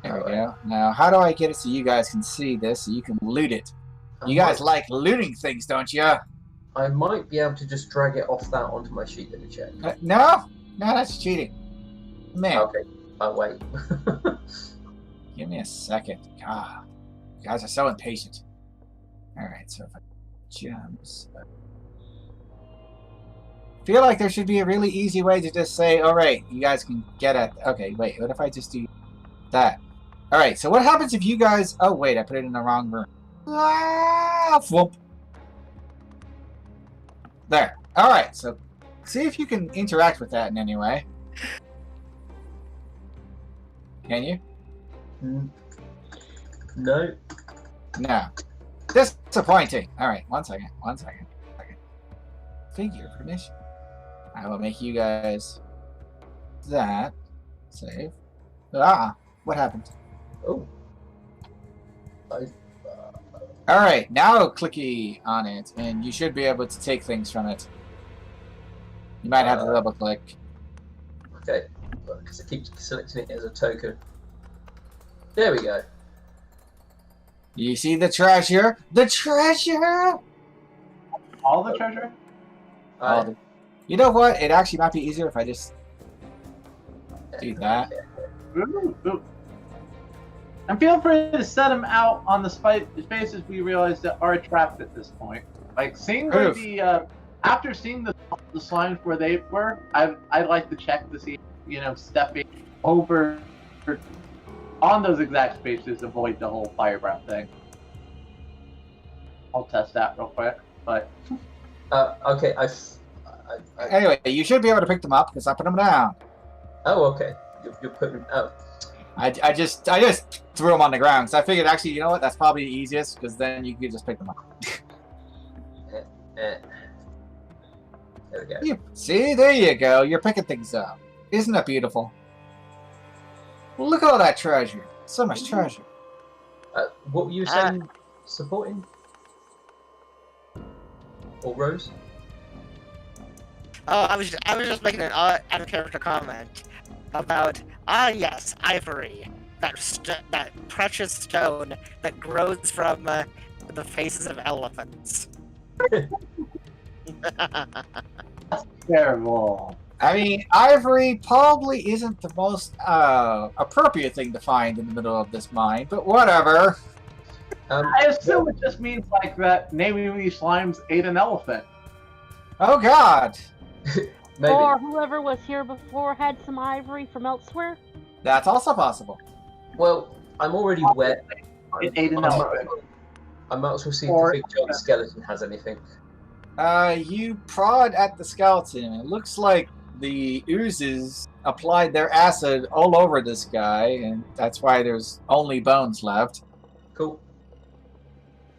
we go. Now, how do I get it so you guys can see this, so you can loot it? You guys like looting things, don't you? I might be able to just drag it off that onto my sheet. Let me check. No, that's cheating. Man. Okay, I'll wait. Give me a second. God, you guys are so impatient. Alright, so if I gems... I feel like there should be a really easy way to just say, alright, you guys can get at... Okay, wait, what if I just do that? Alright, so what happens if you guys... Oh, wait, I put it in the wrong room. Ah, whoop. There. Alright, so see if you can interact with that in any way. Can you? No. No. Disappointing. Alright, one second. Figure permission. I will make you guys that. Save. Ah, what happened? Oh. Alright, now clicky on it, and you should be able to take things from it. You might have to double click. Okay, because it keeps selecting it as a token. There we go. You see the treasure? The treasure! All the treasure? You know what? It actually might be easier if I just do that. Ooh. And feel free to set them out on the spaces we realize that are trapped at this point. Like seeing where the after seeing the slimes where they were, I'd like to check to see, stepping over on those exact spaces, avoid the whole firebrand thing. I'll test that real quick, but okay, anyway, you should be able to pick them up because I put them down. Oh, okay. You're putting I just threw them on the ground because I figured actually, you know what? That's probably the easiest because then you could just pick them up. There we go. See, there you go. You're picking things up. Isn't that beautiful? Look at all that treasure. So much treasure. What were you saying? Supporting? Or Rose? Oh, I was just making an out-of-character comment about yes, ivory, that precious stone that grows from the faces of elephants. terrible. I mean, ivory probably isn't the most appropriate thing to find in the middle of this mine, but whatever. I assume it just means like that Navy slimes ate an elephant. Oh God! Maybe. Or whoever was here before had some ivory from elsewhere. That's also possible. Well, I'm already wet. It ate an elephant. I might as well see if the big giant skeleton has anything. You prod at the skeleton. It looks like the oozes applied their acid all over this guy, and that's why there's only bones left. Cool.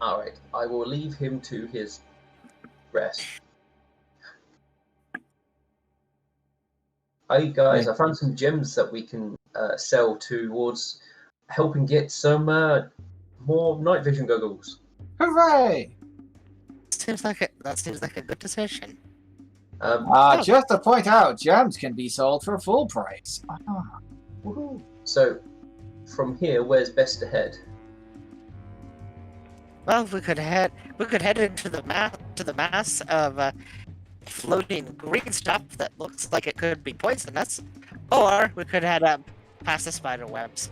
Alright, I will leave him to his rest. Hey guys, I found some gems that we can sell towards helping get some more night vision goggles. Hooray! That seems like a good decision. Just to point out, gems can be sold for full price. Woohoo. So, from here, where's best to head? Well, we could head into the mass of floating green stuff that looks like it could be poisonous, or we could head up past the spider webs.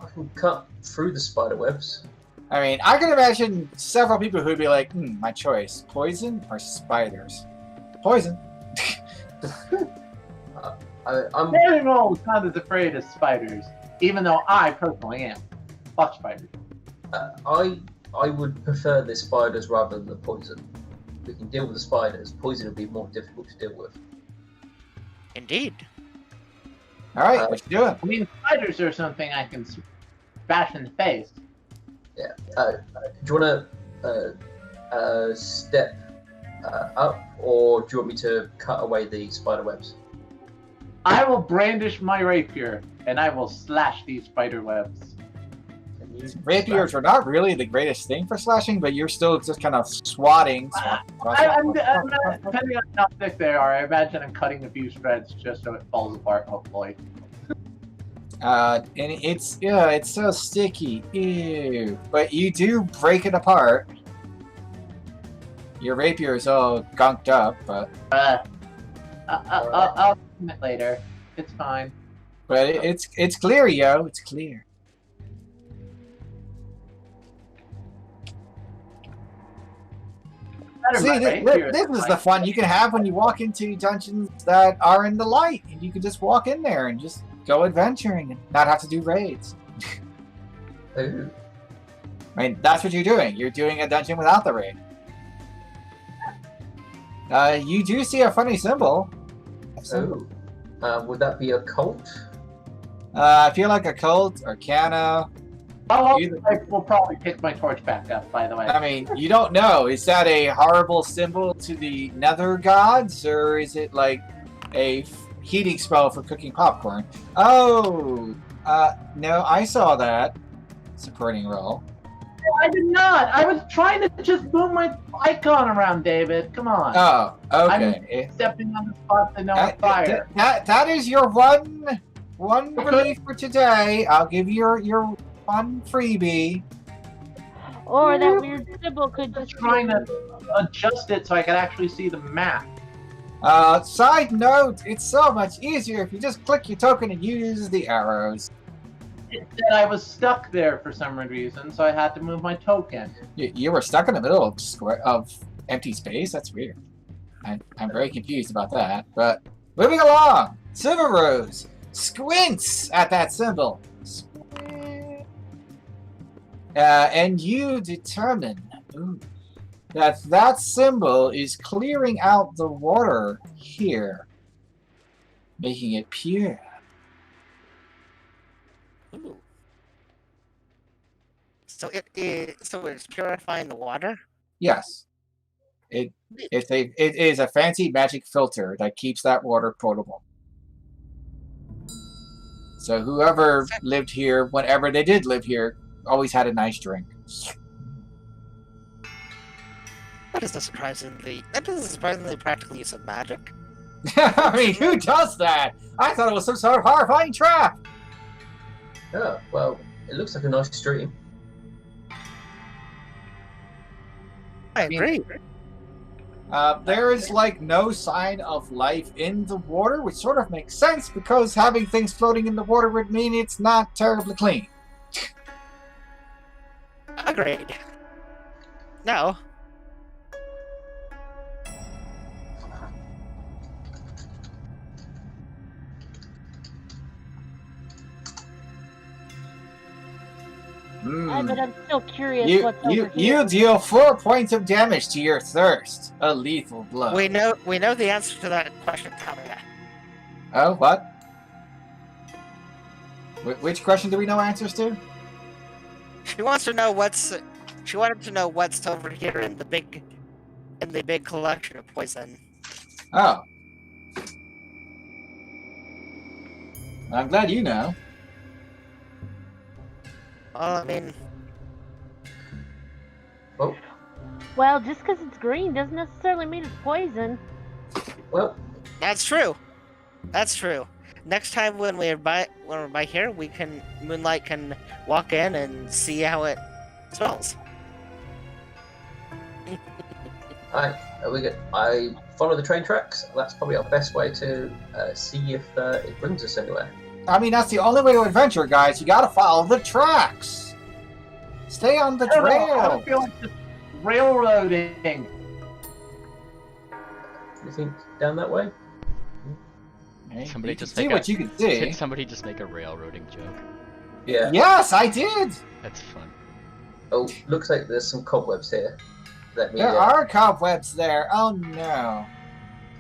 I can cut through the spider webs. I mean, I can imagine several people who'd be like, my choice, poison or spiders? Poison. I'm Daniel's not as afraid of spiders, even though I personally am. Fuck spiders. I would prefer the spiders rather than the poison. We can deal with the spiders. Poison would be more difficult to deal with. Indeed. Alright, what you doing? I mean, spiders are something I can bash in the face. Yeah. Do you want to step up, or do you want me to cut away the spider webs? I will brandish my rapier, and I will slash these spider webs. Rapiers are not really the greatest thing for slashing, but you're still just kind of swatting. I'm not, depending on how thick they are, I imagine I'm cutting a few shreds just so it falls apart, hopefully. And it's so sticky. Ew. But you do break it apart. Your rapier is all gunked up, but I'll film it later. It's fine. but it's clear, yo. It's clear. See, this is the fun you can have when you walk into dungeons that are in the light, and you can just walk in there and just go adventuring and not have to do raids. Ooh. I mean, that's what you're doing. You're doing a dungeon without the raid. You do see a funny symbol. Oh. Would that be a cult? I feel like a cult, Arcana. I will probably pick my torch back up, by the way. I mean, you don't know. Is that a horrible symbol to the nether gods, or is it like a heating spell for cooking popcorn? Oh, no, I saw that. Supporting role. I did not. I was trying to just move my icon around, David. Come on. Oh, okay. I'm stepping on the spot that no one fire. That is your one relief for today. I'll give you your one freebie. Or that weird symbol could I'm just trying to adjust it so I can actually see the map. Side note, it's so much easier if you just click your token and use the arrows. It said I was stuck there for some reason, so I had to move my token. You were stuck in the middle of empty space? That's weird. I'm very confused about that. But moving along, Silver Rose squints at that symbol. And you determine that symbol is clearing out the water here, making it pure. Ooh. So it's purifying the water? Yes. It is a fancy magic filter that keeps that water potable. So whoever lived here, whenever they did live here, always had a nice drink. That is a surprisingly practical use of magic. I mean, who does that? I thought it was some sort of horrifying trap. Yeah, well, it looks like a nice stream. I agree. There is like no sign of life in the water, which sort of makes sense because having things floating in the water would mean it's not terribly clean. Agreed. Now, but I'm still curious what's over here. You deal 4 points of damage to your thirst. A lethal blow. we know the answer to that question, Talia. Oh, what? Which question do we know answers to? She wanted to know what's over here in the big collection of poison. Oh. I'm glad you know. Well, I mean, Oh, Well, just because it's green doesn't necessarily mean it's poison. well, that's true. That's true. Next time when we're by here, Moonlight can walk in and see how it smells. I follow the train tracks. That's probably our best way to see if it brings us anywhere. I mean, that's the only way to adventure, guys. You gotta follow the tracks. Stay on the I trail. feel like just railroading. You think down that way? Hey, Somebody you can just see make what you can see. Did somebody just make a railroading joke? Yeah. Yes, I did. That's fun. Oh, looks like there's some cobwebs here. Let me. There are cobwebs there. Oh no.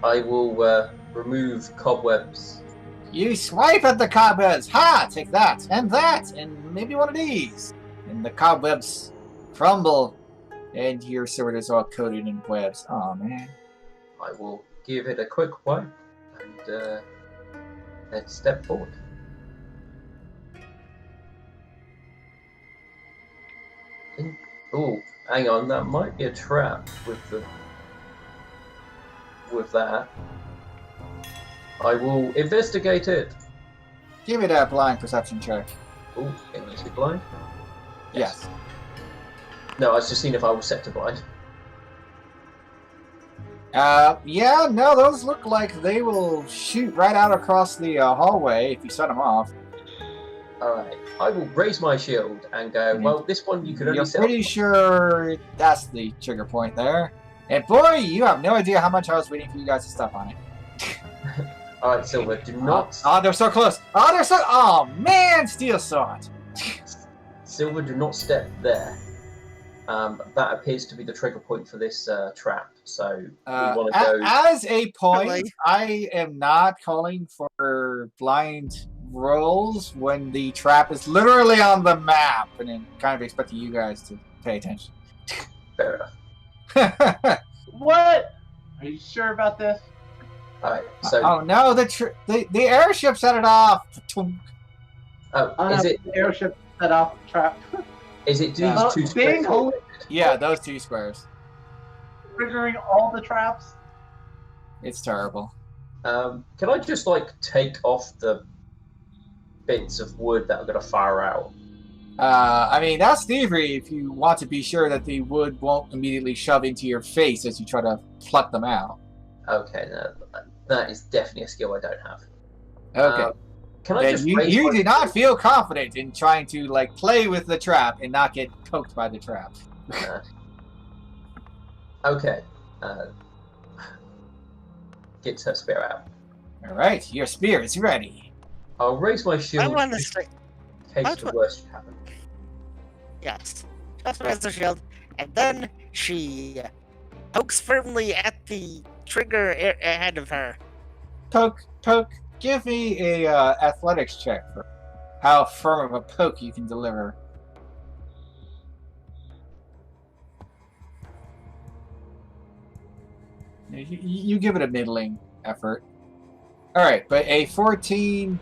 I will remove cobwebs. You swipe at the cobwebs. Ha! Take that, and maybe one of these. And the cobwebs crumble, and your sword is all coated in webs. Oh man. I will give it a quick wipe and let's step forward. Oh, hang on, that might be a trap with that. I will investigate it. Give me that blind perception check. Oh, am I blind? Yes. No, I was just seeing if I was set to blind. Yeah, no, those look like they will shoot right out across the hallway if you set them off. Alright, I will raise my shield and go, well, this one you could only You're set pretty sure that's the trigger point there. And boy, you have no idea how much I was waiting for you guys to step on it. Alright, Silver, do not... Oh, they're so close. Oh, man, Steel saw it. Silver, do not step there. That appears to be the trigger point for this trap, so we want to go... As a point, I am not calling for blind rolls when the trap is literally on the map, and I'm kind of expecting you guys to pay attention. Fair enough. What? Are you sure about this? Alright, so... Oh no, the airship set it off! Oh, is it... The airship set off the trap. Is it these two squares? Yeah, those two squares. Triggering all the traps? It's terrible. Can I just, like, take off the bits of wood that are going to fire out? I mean, that's thievery if you want to be sure that the wood won't immediately shove into your face as you try to pluck them out. Okay, no, that is definitely a skill I don't have. Okay. Can I just you do not feel confident in trying to, like, play with the trap and not get poked by the trap. Okay. Get her spear out. Alright, your spear is ready. I'll raise my shield I want to in say, case the worst should happen. yes. Just raise the shield, and then she pokes firmly at the trigger ahead of her. Poke. Give me a athletics check for how firm of a poke you can deliver. You give it a middling effort. Alright, but a 14,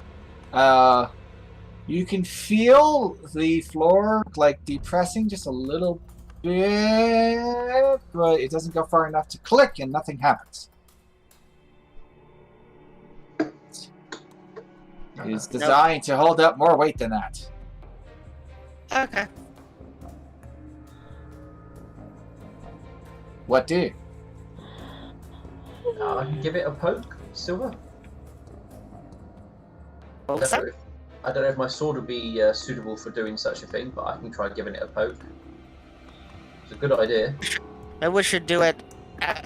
you can feel the floor, like, depressing just a little bit, but it doesn't go far enough to click and nothing happens. It is designed to hold up more weight than that. Okay. What do? I can give it a poke, Silver. I don't know if my sword would be suitable for doing such a thing, but I can try giving it a poke. It's a good idea. Maybe we should do it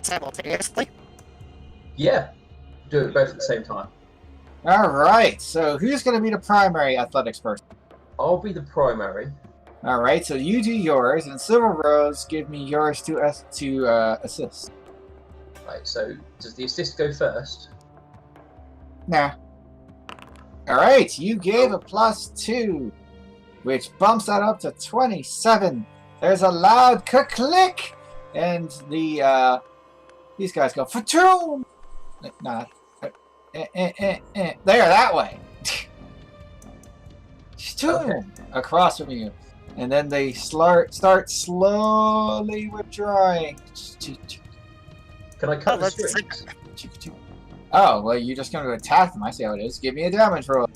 simultaneously. Yeah, do it both at the same time. Alright, so who's going to be the primary athletics person? I'll be the primary. Alright, so you do yours, and Silver Rose, give me yours to assist. Right, so does the assist go first? Nah. Alright, you gave a +2, which bumps that up to 27. There's a loud click, and the these guys go Fatoom! Nah. There, that way. Stoom! Okay. Across from you. And then they start slowly withdrawing. Can I cut the let's strings? Oh, well, you're just going to attack them. I see how it is. Give me a damage roll.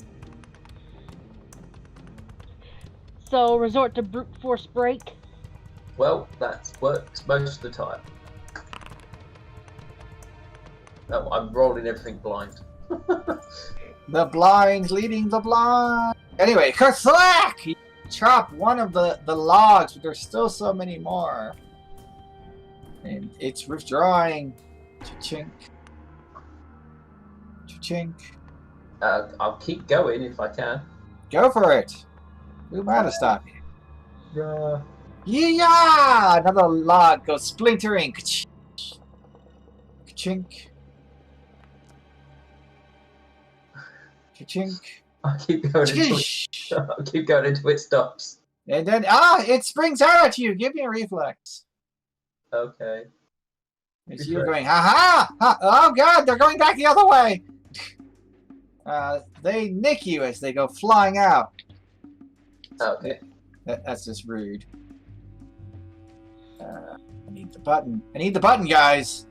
So resort to brute force break. Well, that works most of the time. No, I'm rolling everything blind. The blind leading the blind. Anyway, kerthwack! You chop one of the logs, but there's still so many more. And it's withdrawing. Cha-chink. Cha-chink. I'll keep going if I can. Go for it. Who might have stopped you? Yeah. Yeah! Another log goes splintering. Ka-chink. Ka-chink. I'll keep going until I'll keep going until it stops. And then, it springs out at you. Give me a reflex. Okay. It's you going, ha! Oh god, they're going back the other way! They nick you as they go flying out. Okay. That's just rude. I need the button. I need the button, guys!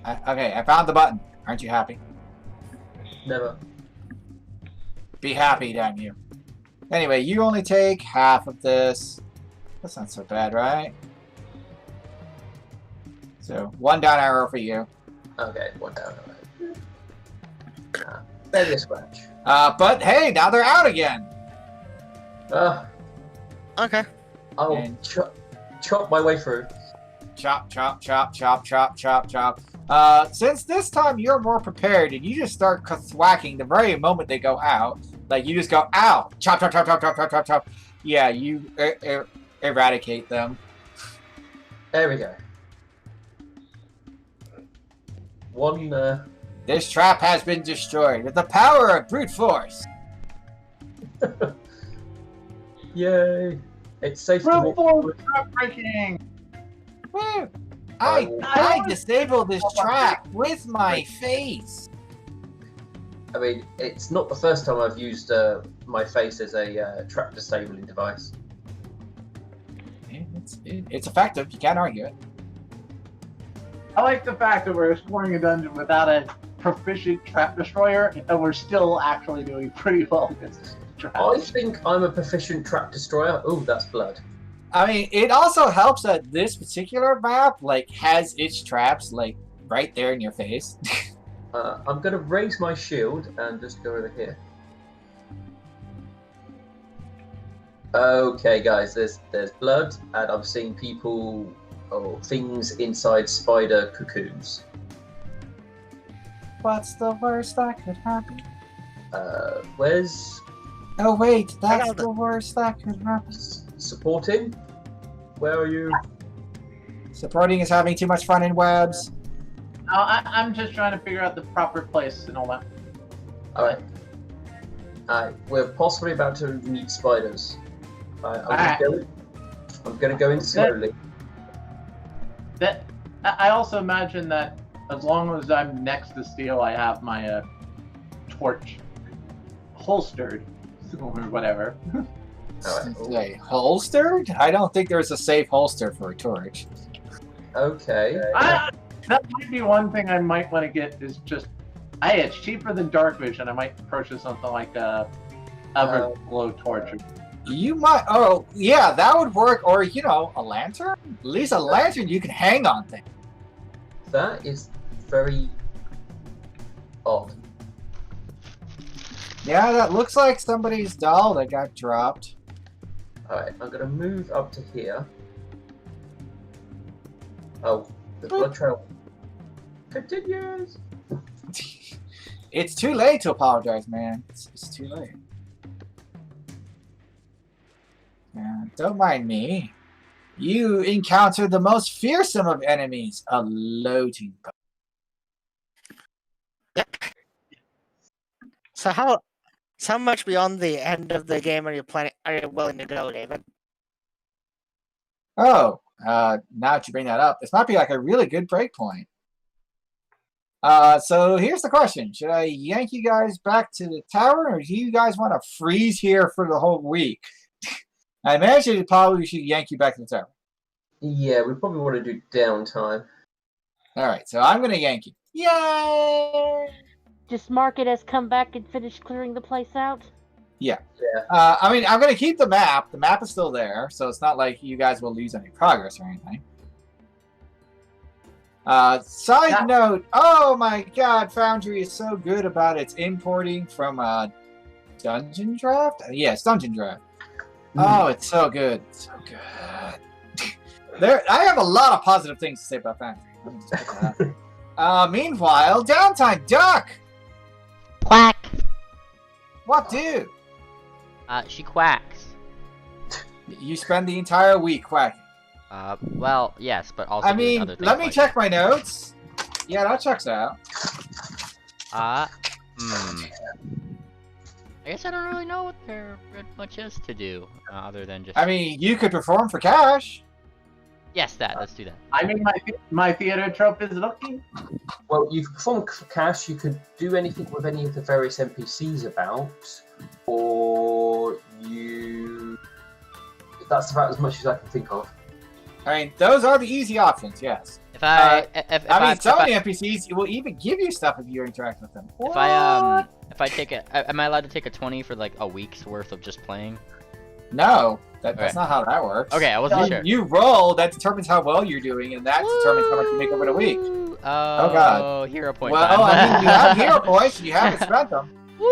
Okay, I found the button. Aren't you happy? Never. Be happy, damn you. Anyway, you only take half of this. That's not so bad, right? So, 1 down arrow for you. Okay, 1 down. Maybe a scratch. But hey, now they're out again! Okay. I'll chop my way through. Chop, chop, chop, chop, chop, chop, chop. Since this time you're more prepared and you just start thwacking the very moment they go out. Like, you just go, ow! Chop, chop, chop, chop, chop, chop, chop, chop. Yeah, you eradicate them. There we go. One, This trap has been destroyed with the power of brute force. Yay! It's safe to Brute walk. force trap breaking! Woo! I disabled this trap with my face. I mean, it's not the first time I've used my face as a trap disabling device. It's effective. You can't argue it. I like the fact that we're exploring a dungeon without a proficient trap destroyer, and we're still actually doing pretty well against this trap. I think I'm a proficient trap destroyer. Oh, that's blood. I mean, it also helps that this particular map, like, has its traps, like, right there in your face. I'm going to raise my shield and just go over here. Okay, guys, there's blood, and I've seen people, things inside spider cocoons. What's the worst that could happen? Where's... Oh wait, that's the worst that could happen. Supporting? Where are you? Supporting is having too much fun in webs. I'm just trying to figure out the proper place and all that. Alright. We're possibly about to meet spiders. I'm going to go in slowly. I also imagine that as long as I'm next to Steel, I have my torch holstered, or whatever. Right. Holstered? I don't think there's a safe holster for a torch. Okay. That might be one thing I might want to get, is just, hey, it's cheaper than dark vision. I might purchase something like a everglow torch. You might, oh, yeah, that would work. Or, you know, a lantern? At least a lantern you can hang on things. That is very odd. Yeah, that looks like somebody's doll that got dropped. Alright, I'm going to move up to here. Oh, the blood trail continues. It's too late to apologize, man. It's too late. Don't mind me. You encountered the most fearsome of enemies, a loading boat. So how much beyond the end of the game are you willing to go, David? Oh, now that you bring that up, this might be like a really good break point. So here's the question. Should I yank you guys back to the tower, or do you guys want to freeze here for the whole week? I imagine probably we should yank you back to the tower. Yeah, we probably want to do downtime. Alright, so I'm going to yank you. Yay! Just mark it as come back and finish clearing the place out. Yeah. Yeah. I mean, I'm going to keep the map. The map is still there, so it's not like you guys will lose any progress or anything. Side note, oh my god, Foundry is so good about its importing from Dungeon Draft? Yes, Dungeon Draft. Oh, it's so good. So good. I have a lot of positive things to say about Foundry. Let me just put that out. Meanwhile, downtime, Duck! Quack. What do? She quacks. You spend the entire week quacking. Well, yes, but also I doing mean, other things let me like check my notes. Yeah, that checks out. I guess I don't really know what there much is to do, other than just... I mean, you could perform for cash. Yes, let's do that. I mean, my theater trope is looking. Well, you can perform for cash, you could do anything with any of the various NPCs about, or you... That's about as much as I can think of. I mean, those are the easy options, yes. If I some of the NPCs will even give you stuff if you interact with them. If I take am I allowed to take a 20 for like a week's worth of just playing? No, that's not how that works. Okay, I wasn't sure. You roll, that determines how well you're doing, and that determines how much you make over the week. Oh god. Hero point. Well, I mean, you have hero points, and you haven't spent them. Woo!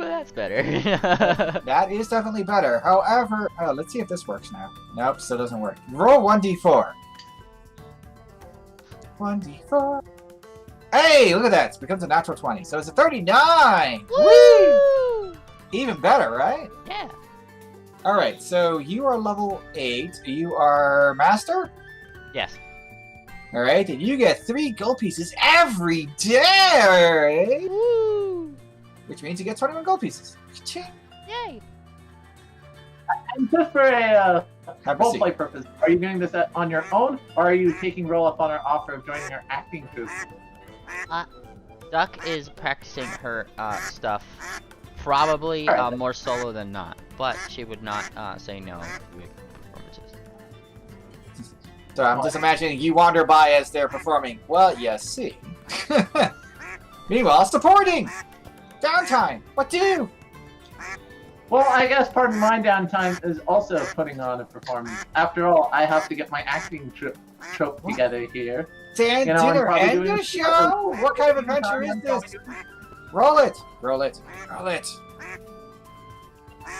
That's better. That is definitely better. However, let's see if this works now. Nope, still doesn't work. Roll 1d4. 1d4. Hey, look at that. It becomes a natural 20. So it's a 39. Woo! Even better, right? Yeah. Alright, so you are level 8. You are master? Yes. Alright, and you get 3 gold pieces every day! Woo! Which means you get 21 gold pieces. Ka-ching. Yay! And just for a Have a seat. roleplay purpose, are you doing this on your own, or are you taking roll up on our offer of joining our acting troupe? Duck is practicing her stuff, probably more solo than not, but she would not say no to performances. So I'm just imagining you wander by as they're performing. Well, yes, see. Meanwhile, supporting! Downtime! What do? Well, I guess part of my downtime is also putting on a performance. After all, I have to get my acting trope together here. Dan, dinner and a show? What kind of adventure is this? Roll it! Roll it! Roll it!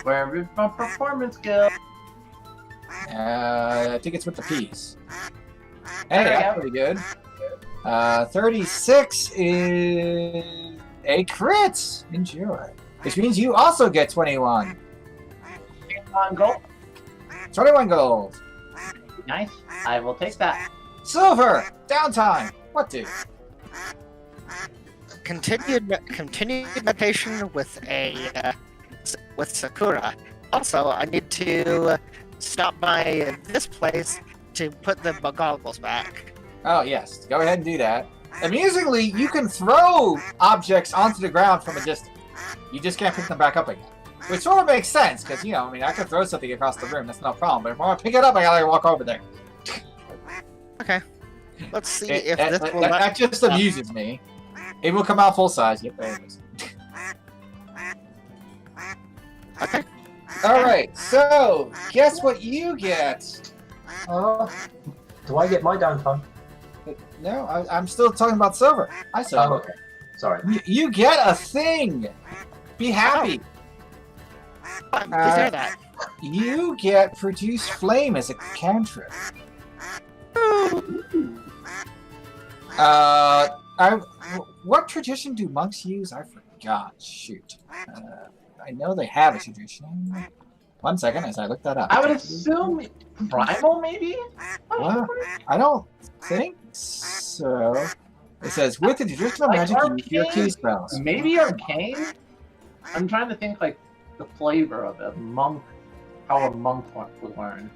Where is my performance skill? I think it's with the P's. Hey, that's pretty good. 36 is a crit! Enjoy. Which means you also get 21. 21 gold. 21 gold. Nice. I will take that. Silver! Downtime! What do? Continued meditation with with Sakura. Also, I need to stop by this place to put the goggles back. Oh, yes. Go ahead and do that. Amusingly, you can throw objects onto the ground from a distance. You just can't pick them back up again. Which sort of makes sense, because, you know, I mean, I can throw something across the room, that's no problem. But if I want to pick it up, I gotta walk over there. Okay. Let's see if this will that just amuses me. It will come out full size. Yep, there it is. Okay. Alright, so, guess what you get? Do I get my downtime? No, I'm still talking about silver. I said. Oh, okay. Sorry. You get a thing! Be happy! that. You get produce flame as a cantrip. What tradition do monks use? I forgot. Shoot. I know they have a tradition. 1 second as I look that up. I would assume primal, maybe? Well, I don't think so. It says, with the traditional magic, you use your key spells. Maybe arcane? I'm trying to think, like, the flavor of a monk, how a monk would learn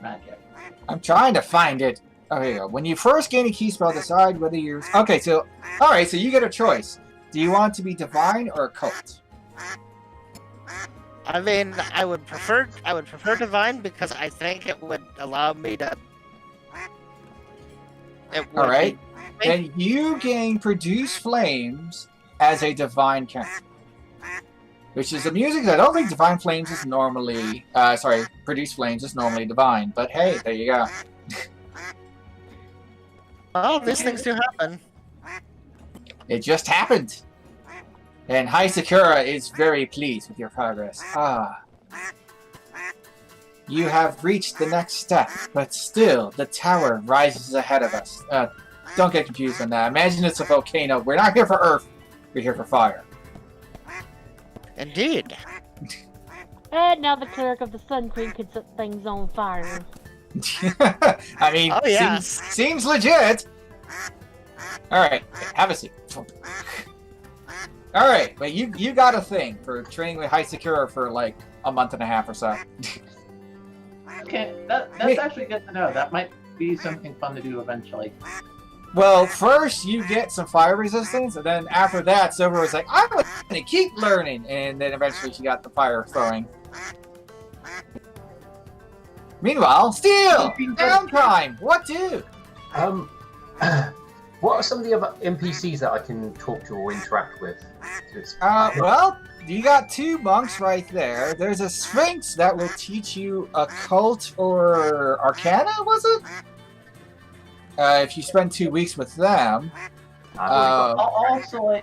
magic. I'm trying to find it. Oh, here you go. When you first gain a key spell, decide whether you're... Okay, so... Alright, so you get a choice. Do you want to be divine or occult? I mean, I would prefer divine because I think it would allow me to. All right. Then you gain produce flames as a divine character, which is amusing. 'Cause I don't think divine flames is normally, produce flames is normally divine. But hey, there you go. Well, these things do happen. It just happened. And High Sakura is very pleased with your progress. You have reached the next step, but still, the tower rises ahead of us. Don't get confused on that. Imagine it's a volcano. We're not here for Earth. We're here for fire. Indeed. And now the cleric of the Sun Queen can set things on fire. I mean, Oh, yeah. seems legit. Alright, have a seat. Alright, but you got a thing for training with High Sakura for like a month and a half or so. Okay, that's actually good to know. That might be something fun to do eventually. Well, first you get some fire resistance, and then after that, Silver was like, I'm gonna keep learning, and then eventually she got the fire throwing. Meanwhile, Steel! Downtime! What do? What are some of the other NPCs that I can talk to or interact with? Well, you got 2 monks right there. There's a Sphinx that will teach you occult or arcana, was it? If you spend 2 weeks with them. Also,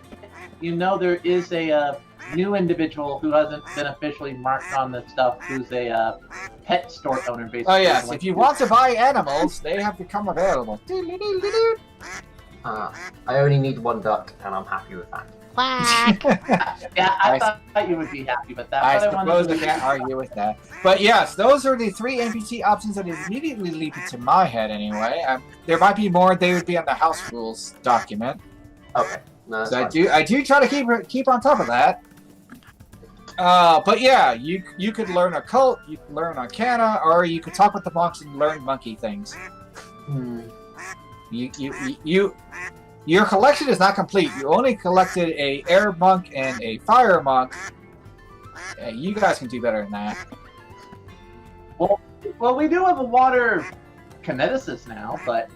there is a new individual who hasn't been officially marked on this stuff, who's a pet store owner, basically. Oh yes, if you want to buy animals, they have become available. I only need 1 duck, and I'm happy with that. Quack! Yeah, I thought you would be happy with that. I suppose I can't argue with that. But yes, those are the 3 NPC options that immediately leap into my head anyway. There might be more. They would be on the house rules document. Okay. No, so I do try to keep on top of that. But yeah, you could learn occult, you could learn arcana, or you could talk with the monks and learn monkey things. Your collection is not complete. You only collected a air monk and a fire monk. Yeah, you guys can do better than that. Well, we do have a water kineticist now, but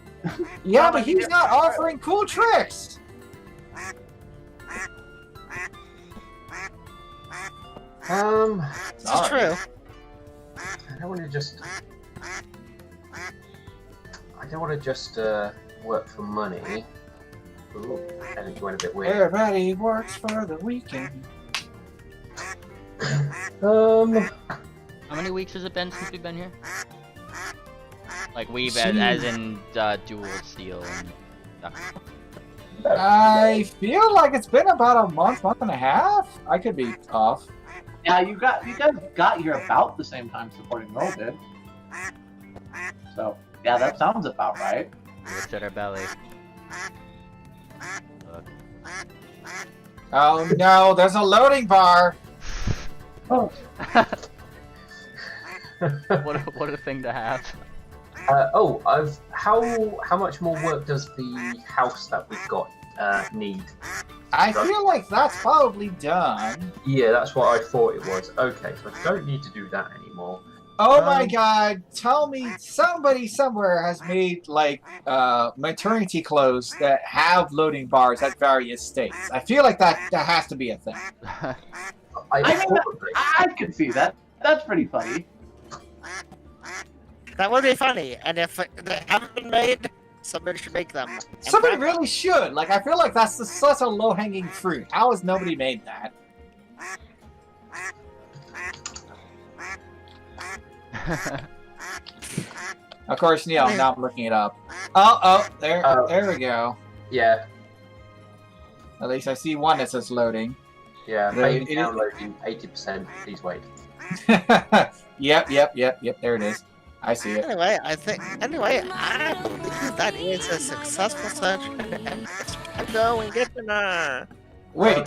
yeah, but he's not offering cool tricks. This is true. I don't want to just work for money. Ooh, I think you went a bit weird. Everybody works for the weekend. How many weeks has it been since we've been here? Like as in dual steel and stuff. I feel like it's been about a month and a half. I could be off. Yeah, you guys got here about the same time supporting Roll did. So yeah, that sounds about right. Looks at our belly. Look. Oh no, there's a loading bar. Oh. what a thing to have. How much more work does the house that we've got need? I feel like that's probably done. Yeah, that's what I thought it was. Okay, so I don't need to do that anymore. Oh my god, tell me somebody somewhere has made like maternity clothes that have loading bars at various states. I feel like that has to be a thing. I can see that. That's pretty funny. That would be funny, and if they haven't been made, somebody should make them. Somebody really should. Like, I feel like that's such a low-hanging fruit. How has nobody made that? Of course, Neil, now I'm looking it up. There we go. Yeah. At least I see one that says loading. Yeah, maybe downloading 80%. Please wait. Yep, there it is. I see it. Anyway, I believe that is a successful session. Go and get dinner. Wait,